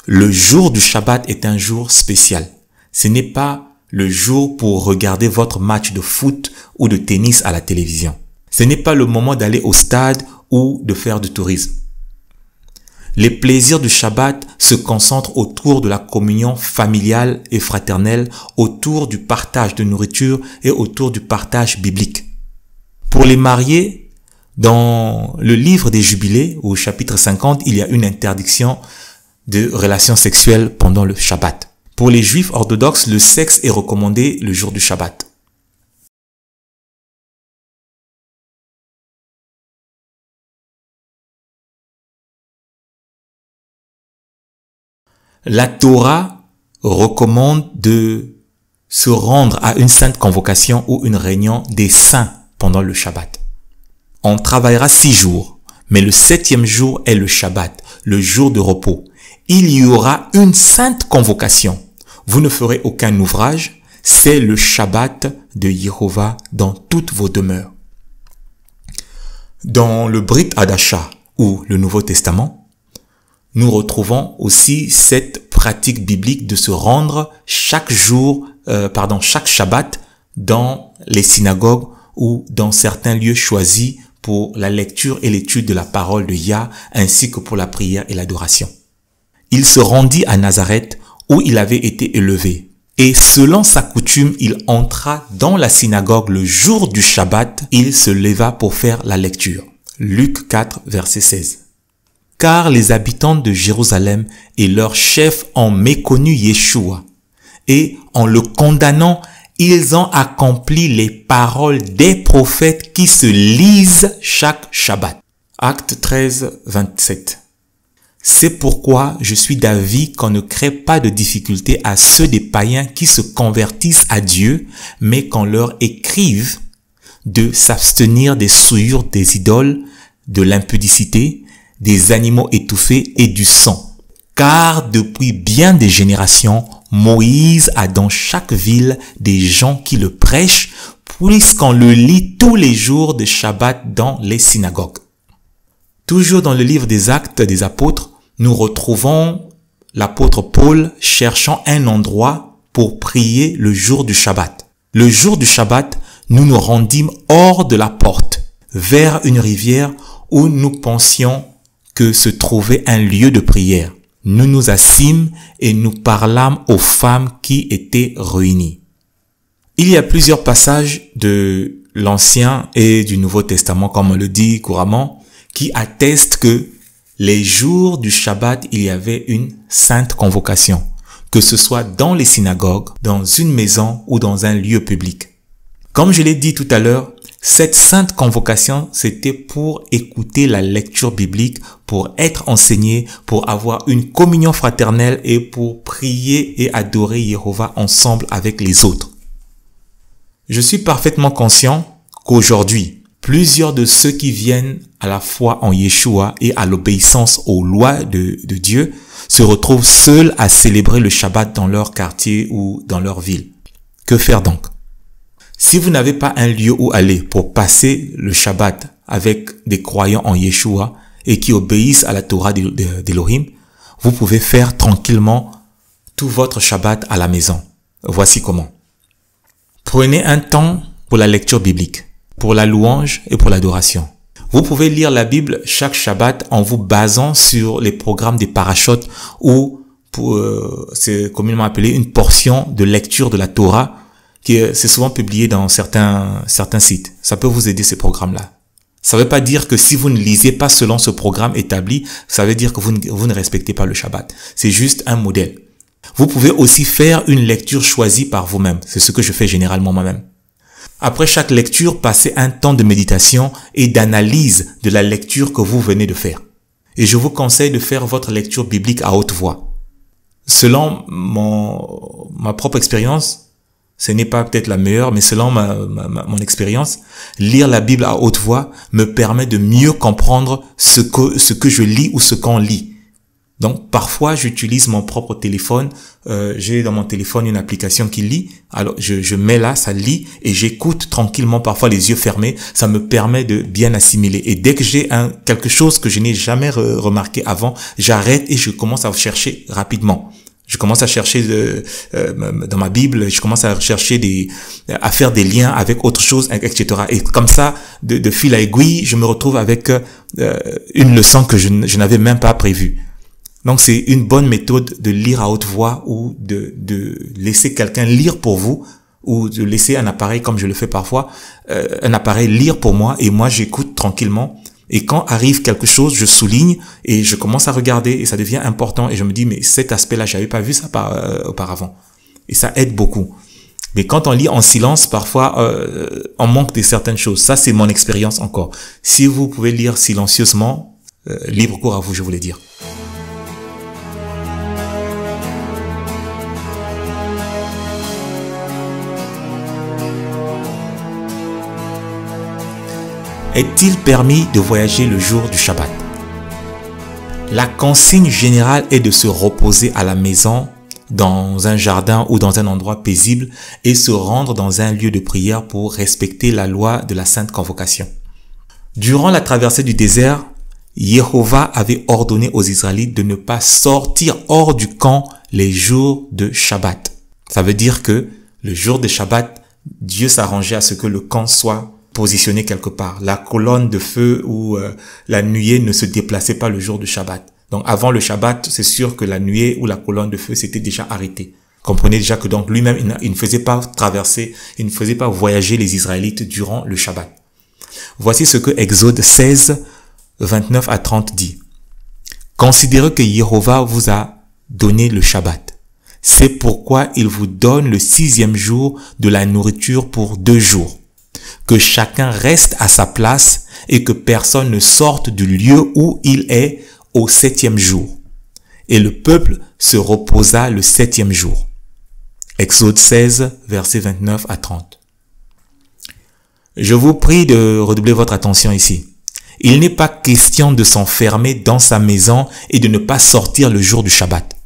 le jour du Shabbat est un jour spécial. Ce n'est pas le jour pour regarder votre match de foot ou de tennis à la télévision. Ce n'est pas le moment d'aller au stade ou de faire du tourisme. Les plaisirs du Shabbat se concentrent autour de la communion familiale et fraternelle, autour du partage de nourriture et autour du partage biblique. Pour les mariés, dans le livre des Jubilés, au chapitre 50, il y a une interdiction de relations sexuelles pendant le Shabbat. Pour les Juifs orthodoxes, le sexe est recommandé le jour du Shabbat. La Torah recommande de se rendre à une sainte convocation ou une réunion des saints pendant le Shabbat. On travaillera 6 jours, mais le 7e jour est le Shabbat, le jour de repos. Il y aura une sainte convocation. Vous ne ferez aucun ouvrage, c'est le Shabbat de Yehovah dans toutes vos demeures. Dans le Brit Hadasha ou le Nouveau Testament, nous retrouvons aussi cette pratique biblique de se rendre chaque Shabbat dans les synagogues ou dans certains lieux choisis pour la lecture et l'étude de la parole de Yah ainsi que pour la prière et l'adoration. Il se rendit à Nazareth où il avait été élevé et selon sa coutume, il entra dans la synagogue le jour du Shabbat, il se leva pour faire la lecture. Luc 4, verset 16. Car les habitants de Jérusalem et leurs chefs ont méconnu Yeshua. Et en le condamnant, ils ont accompli les paroles des prophètes qui se lisent chaque Shabbat. Acte 13, 27. C'est pourquoi je suis d'avis qu'on ne crée pas de difficulté à ceux des païens qui se convertissent à Dieu, mais qu'on leur écrive de s'abstenir des souillures des idoles, de l'impudicité, des animaux étouffés et du sang. Car depuis bien des générations, Moïse a dans chaque ville des gens qui le prêchent, puisqu'on le lit tous les jours de Shabbat dans les synagogues. Toujours dans le livre des Actes des Apôtres, nous retrouvons l'apôtre Paul cherchant un endroit pour prier le jour du Shabbat. Le jour du Shabbat, nous nous rendîmes hors de la porte, vers une rivière où nous pensions que se trouvait un lieu de prière. Nous nous assîmes et nous parlâmes aux femmes qui étaient réunies. Il y a plusieurs passages de l'Ancien et du Nouveau Testament, comme on le dit couramment, qui attestent que les jours du Shabbat, il y avait une sainte convocation, que ce soit dans les synagogues, dans une maison ou dans un lieu public. Comme je l'ai dit tout à l'heure, cette sainte convocation, c'était pour écouter la lecture biblique, pour être enseigné, pour avoir une communion fraternelle et pour prier et adorer Yehovah ensemble avec les autres. Je suis parfaitement conscient qu'aujourd'hui, plusieurs de ceux qui viennent à la foi en Yeshua et à l'obéissance aux lois de Dieu se retrouvent seuls à célébrer le Shabbat dans leur quartier ou dans leur ville. Que faire donc? Si vous n'avez pas un lieu où aller pour passer le Shabbat avec des croyants en Yeshua et qui obéissent à la Torah d'Elohim, vous pouvez faire tranquillement tout votre Shabbat à la maison. Voici comment. Prenez un temps pour la lecture biblique, pour la louange et pour l'adoration. Vous pouvez lire la Bible chaque Shabbat en vous basant sur les programmes des parachutes ou c'est communément appelé une portion de lecture de la Torah c'est souvent publié dans certains sites. Ça peut vous aider ces programmes-là. Ça ne veut pas dire que si vous ne lisez pas selon ce programme établi, ça veut dire que vous ne respectez pas le Shabbat. C'est juste un modèle. Vous pouvez aussi faire une lecture choisie par vous-même. C'est ce que je fais généralement moi-même. Après chaque lecture, passez un temps de méditation et d'analyse de la lecture que vous venez de faire. Et je vous conseille de faire votre lecture biblique à haute voix. selon ma propre expérience, ce n'est pas peut-être la meilleure, mais selon mon expérience, lire la Bible à haute voix me permet de mieux comprendre ce que je lis ou ce qu'on lit. Donc, parfois, j'utilise mon propre téléphone. J'ai dans mon téléphone une application qui lit. Alors, je mets là, ça lit et j'écoute tranquillement, parfois les yeux fermés. Ça me permet de bien assimiler. Et dès que j'ai quelque chose que je n'ai jamais remarqué avant, j'arrête et je commence à chercher rapidement. Je commence à chercher dans ma Bible, je commence à chercher à faire des liens avec autre chose, etc. Et comme ça, de fil à aiguille, je me retrouve avec une leçon que je n'avais même pas prévue. Donc, c'est une bonne méthode de lire à haute voix ou de laisser quelqu'un lire pour vous ou de laisser un appareil, comme je le fais parfois, un appareil lire pour moi et moi, j'écoute tranquillement. Et quand arrive quelque chose, je souligne et je commence à regarder et ça devient important et je me dis, mais cet aspect-là, j'avais pas vu ça auparavant. Et ça aide beaucoup. Mais quand on lit en silence, parfois, on manque de certaines choses. Ça, c'est mon expérience encore. Si vous pouvez lire silencieusement, libre cours à vous, je voulais dire. Est-il permis de voyager le jour du Shabbat? La consigne générale est de se reposer à la maison, dans un jardin ou dans un endroit paisible et se rendre dans un lieu de prière pour respecter la loi de la Sainte Convocation. Durant la traversée du désert, Jéhovah avait ordonné aux Israélites de ne pas sortir hors du camp les jours de Shabbat. Ça veut dire que le jour de Shabbat, Dieu s'arrangeait à ce que le camp soit positionné quelque part. La colonne de feu ou la nuée ne se déplaçait pas le jour du Shabbat. Donc avant le Shabbat, c'est sûr que la nuée ou la colonne de feu s'était déjà arrêtée. Comprenez déjà que donc lui-même, il ne faisait pas traverser, il ne faisait pas voyager les Israélites durant le Shabbat. Voici ce que Exode 16, 29 à 30 dit. Considérez que Jéhovah vous a donné le Shabbat. C'est pourquoi il vous donne le 6e jour de la nourriture pour 2 jours. Que chacun reste à sa place et que personne ne sorte du lieu où il est au 7e jour. Et le peuple se reposa le 7e jour. Exode 16, versets 29 à 30. Je vous prie de redoubler votre attention ici. Il n'est pas question de s'enfermer dans sa maison et de ne pas sortir le jour du Shabbat.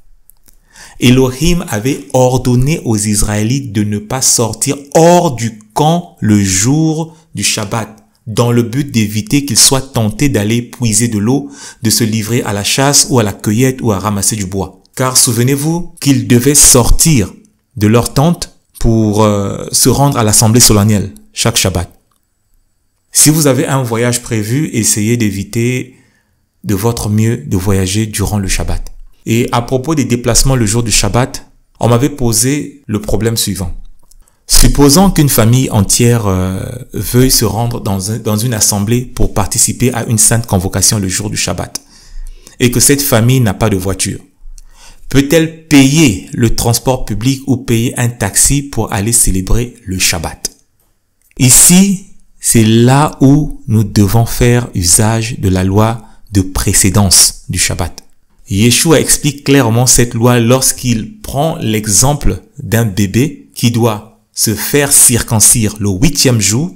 Elohim avait ordonné aux Israélites de ne pas sortir hors du camp le jour du Shabbat, dans le but d'éviter qu'ils soient tentés d'aller puiser de l'eau, de se livrer à la chasse ou à la cueillette ou à ramasser du bois. Car souvenez-vous qu'ils devaient sortir de leur tente pour se rendre à l'assemblée solennelle chaque Shabbat. Si vous avez un voyage prévu, essayez d'éviter de votre mieux de voyager durant le Shabbat. Et à propos des déplacements le jour du Shabbat, on m'avait posé le problème suivant. Supposons qu'une famille entière veuille se rendre dans une assemblée pour participer à une sainte convocation le jour du Shabbat et que cette famille n'a pas de voiture. Peut-elle payer le transport public ou payer un taxi pour aller célébrer le Shabbat? Ici, c'est là où nous devons faire usage de la loi de précédence du Shabbat. Yeshua explique clairement cette loi lorsqu'il prend l'exemple d'un bébé qui doit se faire circoncire le 8e jour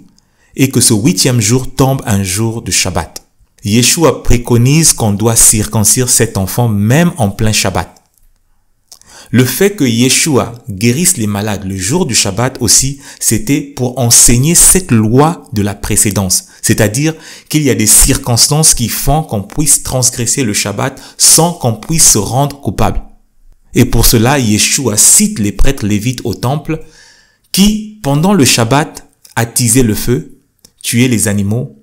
et que ce 8e jour tombe un jour de Shabbat. Yeshua préconise qu'on doit circoncire cet enfant même en plein Shabbat. Le fait que Yeshua guérisse les malades le jour du Shabbat aussi, c'était pour enseigner cette loi de la précédence. C'est-à-dire qu'il y a des circonstances qui font qu'on puisse transgresser le Shabbat sans qu'on puisse se rendre coupable. Et pour cela, Yeshua cite les prêtres lévites au temple qui, pendant le Shabbat, attisaient le feu, tuaient les animaux,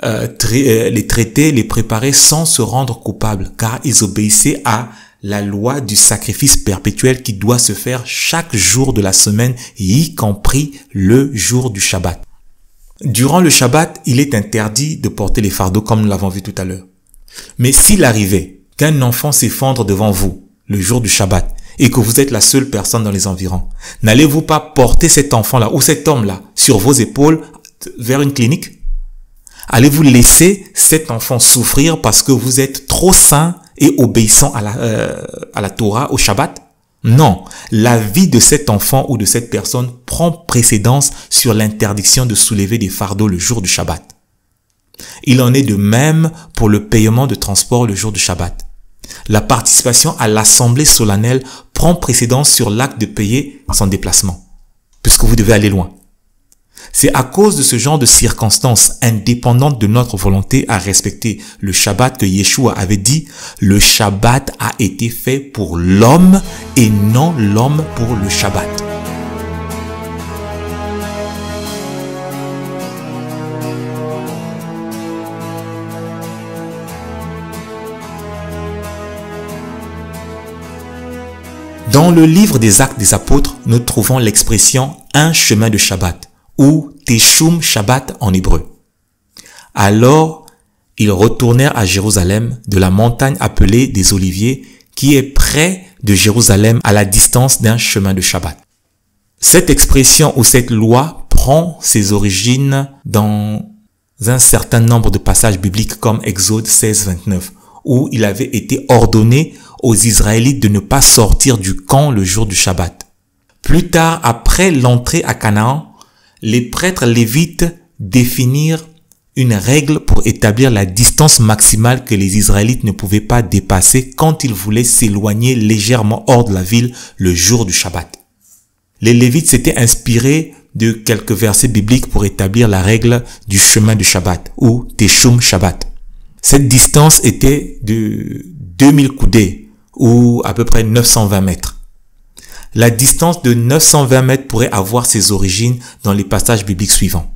les traitaient, les préparaient sans se rendre coupables, car ils obéissaient à la loi du sacrifice perpétuel qui doit se faire chaque jour de la semaine, y compris le jour du Shabbat. Durant le Shabbat, il est interdit de porter les fardeaux comme nous l'avons vu tout à l'heure. Mais s'il arrivait qu'un enfant s'effondre devant vous le jour du Shabbat et que vous êtes la seule personne dans les environs, n'allez-vous pas porter cet enfant-là ou cet homme-là sur vos épaules vers une clinique? Allez-vous laisser cet enfant souffrir parce que vous êtes trop saint et obéissant à la Torah, au Shabbat? Non, la vie de cet enfant ou de cette personne prend précédence sur l'interdiction de soulever des fardeaux le jour du Shabbat. Il en est de même pour le paiement de transport le jour du Shabbat. La participation à l'assemblée solennelle prend précédence sur l'acte de payer son déplacement, puisque vous devez aller loin. C'est à cause de ce genre de circonstances indépendantes de notre volonté à respecter le Shabbat que Yeshua avait dit « Le Shabbat a été fait pour l'homme et non l'homme pour le Shabbat ». Dans le livre des Actes des Apôtres, nous trouvons l'expression « un chemin de Shabbat » ou « Teshum Shabbat » en hébreu. Alors, ils retournèrent à Jérusalem de la montagne appelée des Oliviers qui est près de Jérusalem à la distance d'un chemin de Shabbat. Cette expression ou cette loi prend ses origines dans un certain nombre de passages bibliques comme Exode 16, 29, où il avait été ordonné aux Israélites de ne pas sortir du camp le jour du Shabbat. Plus tard, après l'entrée à Canaan, les prêtres lévites définirent une règle pour établir la distance maximale que les Israélites ne pouvaient pas dépasser quand ils voulaient s'éloigner légèrement hors de la ville le jour du Shabbat. Les Lévites s'étaient inspirés de quelques versets bibliques pour établir la règle du chemin du Shabbat ou Teshum Shabbat. Cette distance était de 2000 coudées ou à peu près 920 mètres. La distance de 920 mètres pourrait avoir ses origines dans les passages bibliques suivants.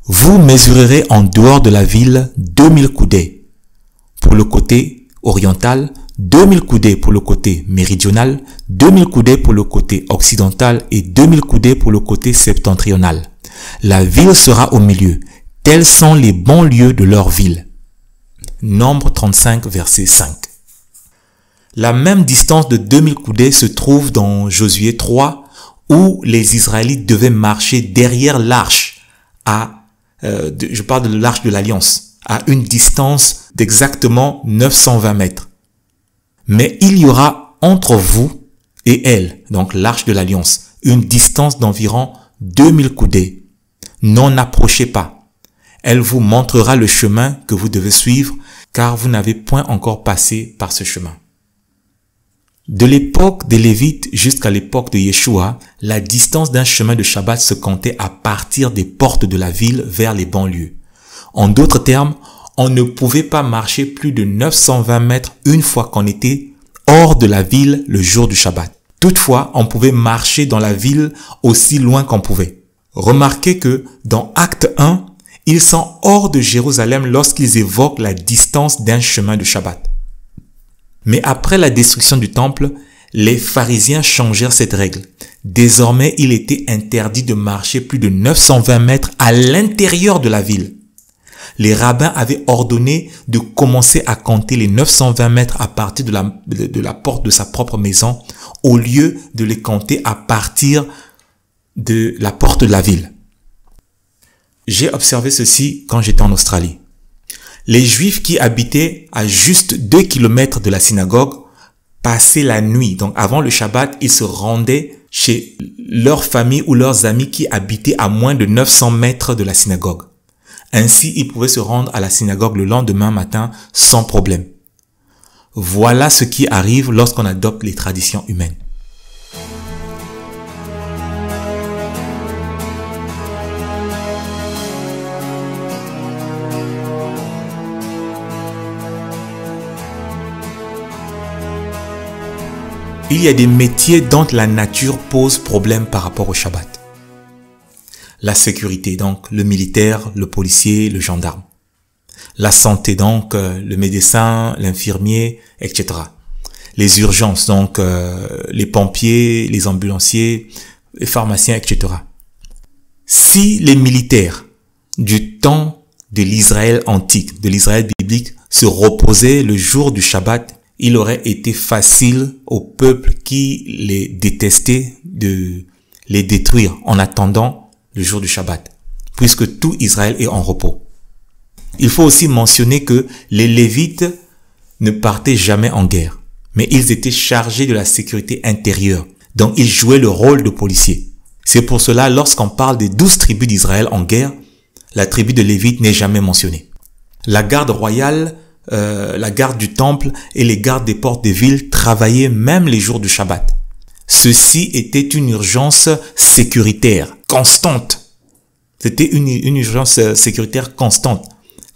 Vous mesurerez en dehors de la ville 2000 coudées pour le côté oriental, 2000 coudées pour le côté méridional, 2000 coudées pour le côté occidental et 2000 coudées pour le côté septentrional. La ville sera au milieu. Tels sont les bons lieux de leur ville. Nombre 35, verset 5. La même distance de 2000 coudées se trouve dans Josué 3, où les Israélites devaient marcher derrière l'arche je parle de l'arche de l'Alliance, à une distance d'exactement 920 mètres. Mais il y aura entre vous et elle, donc l'arche de l'Alliance, une distance d'environ 2000 coudées. N'en approchez pas. Elle vous montrera le chemin que vous devez suivre, car vous n'avez point encore passé par ce chemin. De l'époque des Lévites jusqu'à l'époque de Yeshua, la distance d'un chemin de Shabbat se comptait à partir des portes de la ville vers les banlieues. En d'autres termes, on ne pouvait pas marcher plus de 920 mètres une fois qu'on était hors de la ville le jour du Shabbat. Toutefois, on pouvait marcher dans la ville aussi loin qu'on pouvait. Remarquez que dans Acte 1, ils sont hors de Jérusalem lorsqu'ils évoquent la distance d'un chemin de Shabbat. Mais après la destruction du temple, les pharisiens changèrent cette règle. Désormais, il était interdit de marcher plus de 920 mètres à l'intérieur de la ville. Les rabbins avaient ordonné de commencer à compter les 920 mètres à partir de la porte de sa propre maison, au lieu de les compter à partir de la porte de la ville. J'ai observé ceci quand j'étais en Australie. Les Juifs qui habitaient à juste 2 kilomètres de la synagogue passaient la nuit. Donc avant le Shabbat, ils se rendaient chez leur famille ou leurs amis qui habitaient à moins de 900 mètres de la synagogue. Ainsi, ils pouvaient se rendre à la synagogue le lendemain matin sans problème. Voilà ce qui arrive lorsqu'on adopte les traditions humaines. Il y a des métiers dont la nature pose problème par rapport au Shabbat. La sécurité, donc le militaire, le policier, le gendarme. La santé, donc le médecin, l'infirmier, etc. Les urgences, donc les pompiers, les ambulanciers, les pharmaciens, etc. Si les militaires du temps de l'Israël antique, de l'Israël biblique, se reposaient le jour du Shabbat, il aurait été facile au peuple qui les détestait de les détruire en attendant le jour du Shabbat, puisque tout Israël est en repos. Il faut aussi mentionner que les Lévites ne partaient jamais en guerre, mais ils étaient chargés de la sécurité intérieure, donc ils jouaient le rôle de policiers. C'est pour cela, lorsqu'on parle des 12 tribus d'Israël en guerre, la tribu de Lévite n'est jamais mentionnée. La garde royale, la garde du temple et les gardes des portes des villes travaillaient même les jours du Shabbat. Ceci était une urgence sécuritaire constante. C'était une urgence sécuritaire constante,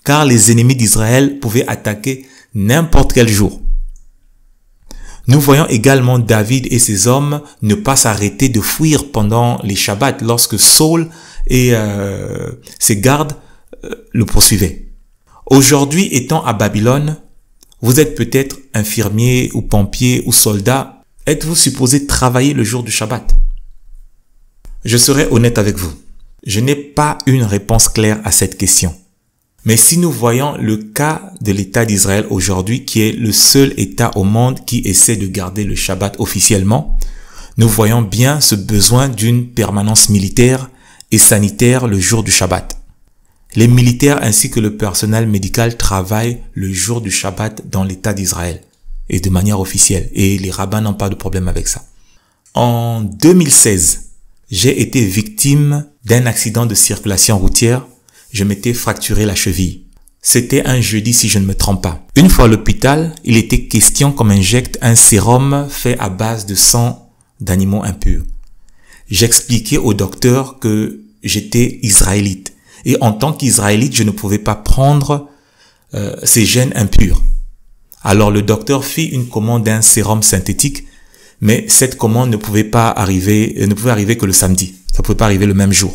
car les ennemis d'Israël pouvaient attaquer n'importe quel jour. Nous voyons également David et ses hommes ne pas s'arrêter de fuir pendant les Shabbats lorsque Saul et ses gardes le poursuivaient. Aujourd'hui, étant à Babylone, vous êtes peut-être infirmier ou pompier ou soldat. Êtes-vous supposé travailler le jour du Shabbat? Je serai honnête avec vous. Je n'ai pas une réponse claire à cette question. Mais si nous voyons le cas de l'État d'Israël aujourd'hui, qui est le seul État au monde qui essaie de garder le Shabbat officiellement, nous voyons bien ce besoin d'une permanence militaire et sanitaire le jour du Shabbat. Les militaires ainsi que le personnel médical travaillent le jour du Shabbat dans l'État d'Israël et de manière officielle, et les rabbins n'ont pas de problème avec ça. En 2016, j'ai été victime d'un accident de circulation routière. Je m'étais fracturé la cheville. C'était un jeudi si je ne me trompe pas. Une fois à l'hôpital, il était question qu'on m'injecte un sérum fait à base de sang d'animaux impurs. J'expliquais au docteur que j'étais israélite. Et en tant qu'israélite, je ne pouvais pas prendre ces gènes impurs. Alors le docteur fit une commande d'un sérum synthétique, mais cette commande ne pouvait arriver que le samedi. Ça ne pouvait pas arriver le même jour.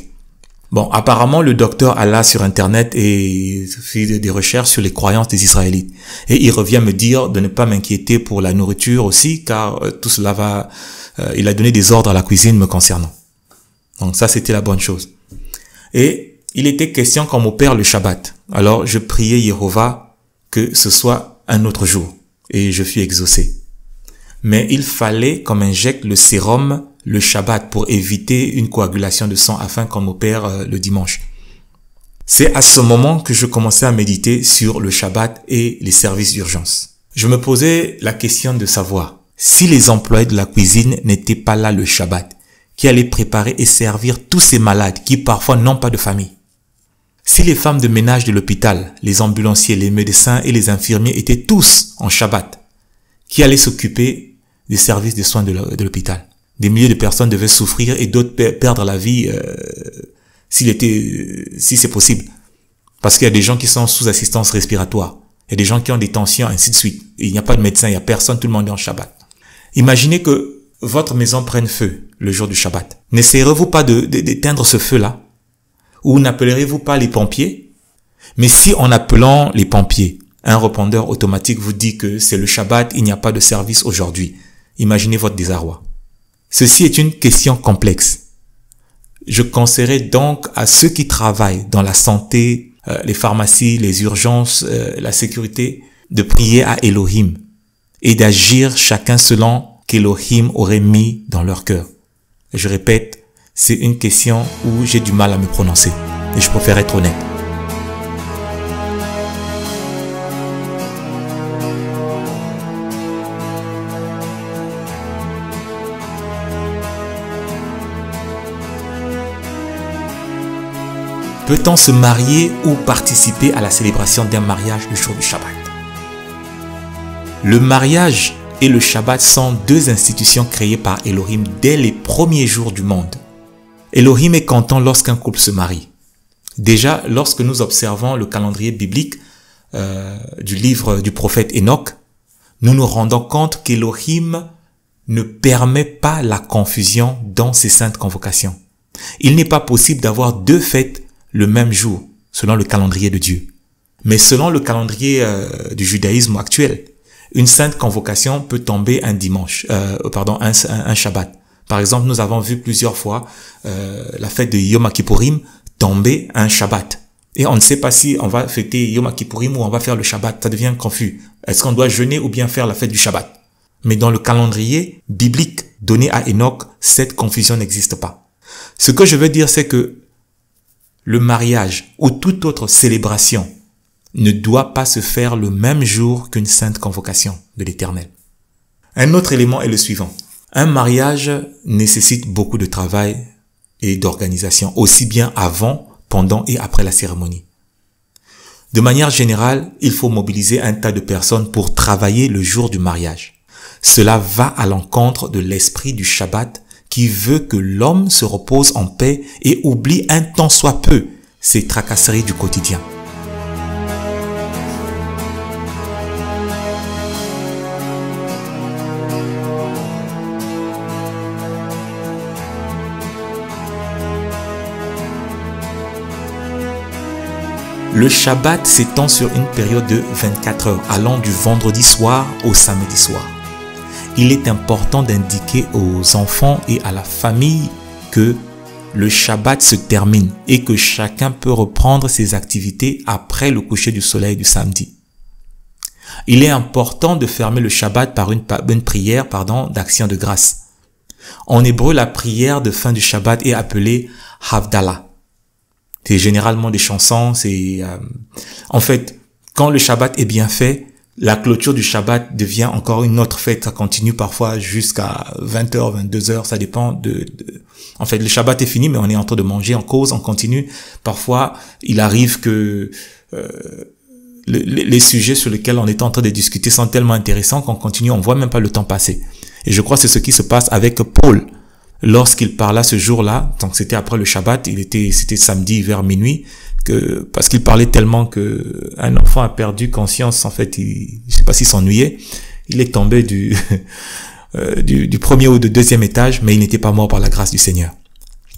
Bon, apparemment, le docteur alla sur Internet et fit des recherches sur les croyances des Israélites. Et il revient me dire de ne pas m'inquiéter pour la nourriture aussi, car tout cela va... il a donné des ordres à la cuisine me concernant. Donc ça, c'était la bonne chose. Et il était question qu'on m'opère le Shabbat. Alors, je priais Jéhovah que ce soit un autre jour. Et je fus exaucé. Mais il fallait qu'on m'injecte le sérum le Shabbat pour éviter une coagulation de sang afin qu'on m'opère le dimanche. C'est à ce moment que je commençais à méditer sur le Shabbat et les services d'urgence. Je me posais la question de savoir si les employés de la cuisine n'étaient pas là le Shabbat, qui allaient préparer et servir tous ces malades qui parfois n'ont pas de famille. Si les femmes de ménage de l'hôpital, les ambulanciers, les médecins et les infirmiers étaient tous en Shabbat, qui allaient s'occuper des services de soins de l'hôpital? Des milliers de personnes devaient souffrir et d'autres perdre la vie si c'est possible. Parce qu'il y a des gens qui sont sous assistance respiratoire. Il y a des gens qui ont des tensions, ainsi de suite. Et il n'y a pas de médecin, il n'y a personne, tout le monde est en Shabbat. Imaginez que votre maison prenne feu le jour du Shabbat. N'essayerez-vous pas d'éteindre ce feu-là? Ou n'appellerez-vous pas les pompiers? Mais si en appelant les pompiers, un répondeur automatique vous dit que c'est le Shabbat, il n'y a pas de service aujourd'hui, imaginez votre désarroi. Ceci est une question complexe. Je conseillerais donc à ceux qui travaillent dans la santé, les pharmacies, les urgences, la sécurité, de prier à Elohim et d'agir chacun selon qu'Elohim aurait mis dans leur cœur. Je répète, c'est une question où j'ai du mal à me prononcer et je préfère être honnête. Peut-on se marier ou participer à la célébration d'un mariage le jour du Shabbat? Le mariage et le Shabbat sont deux institutions créées par Elohim dès les premiers jours du monde. Elohim est content lorsqu'un couple se marie. Déjà, lorsque nous observons le calendrier biblique du livre du prophète Enoch, nous nous rendons compte qu'Elohim ne permet pas la confusion dans ses saintes convocations. Il n'est pas possible d'avoir deux fêtes le même jour, selon le calendrier de Dieu. Mais selon le calendrier du judaïsme actuel, une sainte convocation peut tomber un dimanche, un Shabbat. Par exemple, nous avons vu plusieurs fois la fête de Yom Kippourim tomber un Shabbat. Et on ne sait pas si on va fêter Yom Kippourim ou on va faire le Shabbat. Ça devient confus. Est-ce qu'on doit jeûner ou bien faire la fête du Shabbat? Mais dans le calendrier biblique donné à Enoch, cette confusion n'existe pas. Ce que je veux dire, c'est que le mariage ou toute autre célébration ne doit pas se faire le même jour qu'une sainte convocation de l'Éternel. Un autre élément est le suivant. Un mariage nécessite beaucoup de travail et d'organisation, aussi bien avant, pendant et après la cérémonie. De manière générale, il faut mobiliser un tas de personnes pour travailler le jour du mariage. Cela va à l'encontre de l'esprit du Shabbat qui veut que l'homme se repose en paix et oublie un tant soit peu ses tracasseries du quotidien. Le Shabbat s'étend sur une période de 24 heures, allant du vendredi soir au samedi soir. Il est important d'indiquer aux enfants et à la famille que le Shabbat se termine et que chacun peut reprendre ses activités après le coucher du soleil du samedi. Il est important de fermer le Shabbat par une prière d'action de grâce. En hébreu, la prière de fin du Shabbat est appelée Havdalah. C'est généralement des chansons, en fait, quand le Shabbat est bien fait, la clôture du Shabbat devient encore une autre fête. Ça continue parfois jusqu'à 20h, 22h, ça dépend En fait, le Shabbat est fini, mais on est en train de manger, on cause, on continue. Parfois, il arrive que les sujets sur lesquels on est en train de discuter sont tellement intéressants qu'on continue, on voit même pas le temps passer. Et je crois que c'est ce qui se passe avec Paul. Lorsqu'il parla ce jour-là, donc c'était après le Shabbat, c'était samedi vers minuit, parce qu'il parlait tellement que un enfant a perdu conscience, en fait, je sais pas s'il s'ennuyait, il est tombé du premier ou du deuxième étage, mais il n'était pas mort par la grâce du Seigneur.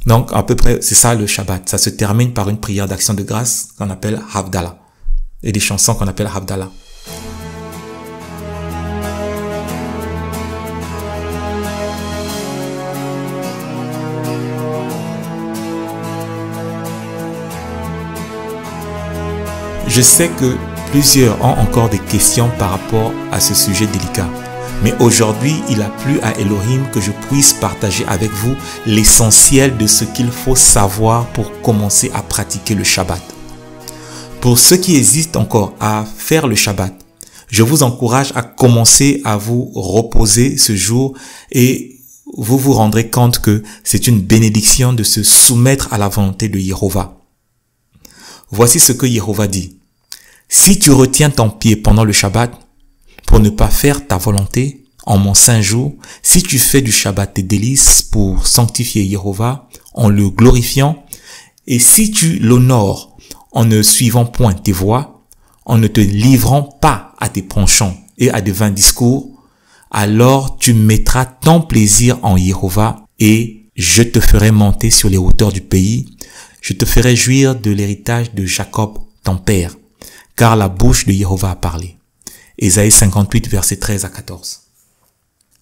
Donc, à peu près, c'est ça le Shabbat. Ça se termine par une prière d'action de grâce qu'on appelle Havdalah, et des chansons qu'on appelle Havdalah. Je sais que plusieurs ont encore des questions par rapport à ce sujet délicat. Mais aujourd'hui, il a plu à Elohim que je puisse partager avec vous l'essentiel de ce qu'il faut savoir pour commencer à pratiquer le Shabbat. Pour ceux qui hésitent encore à faire le Shabbat, je vous encourage à commencer à vous reposer ce jour et vous vous rendrez compte que c'est une bénédiction de se soumettre à la volonté de Yehovah. Voici ce que Yehovah dit. Si tu retiens ton pied pendant le Shabbat pour ne pas faire ta volonté en mon saint jour, si tu fais du Shabbat tes délices pour sanctifier Yehovah en le glorifiant, et si tu l'honores en ne suivant point tes voies, en ne te livrant pas à tes penchants et à de vains discours, alors tu mettras ton plaisir en Yehovah et je te ferai monter sur les hauteurs du pays, je te ferai jouir de l'héritage de Jacob, ton père. Car la bouche de Yehovah a parlé. Ésaïe 58, versets 13 à 14.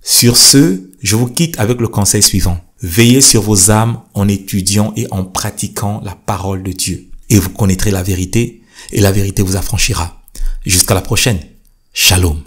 Sur ce, je vous quitte avec le conseil suivant. Veillez sur vos âmes en étudiant et en pratiquant la parole de Dieu. Et vous connaîtrez la vérité, et la vérité vous affranchira. Jusqu'à la prochaine. Shalom.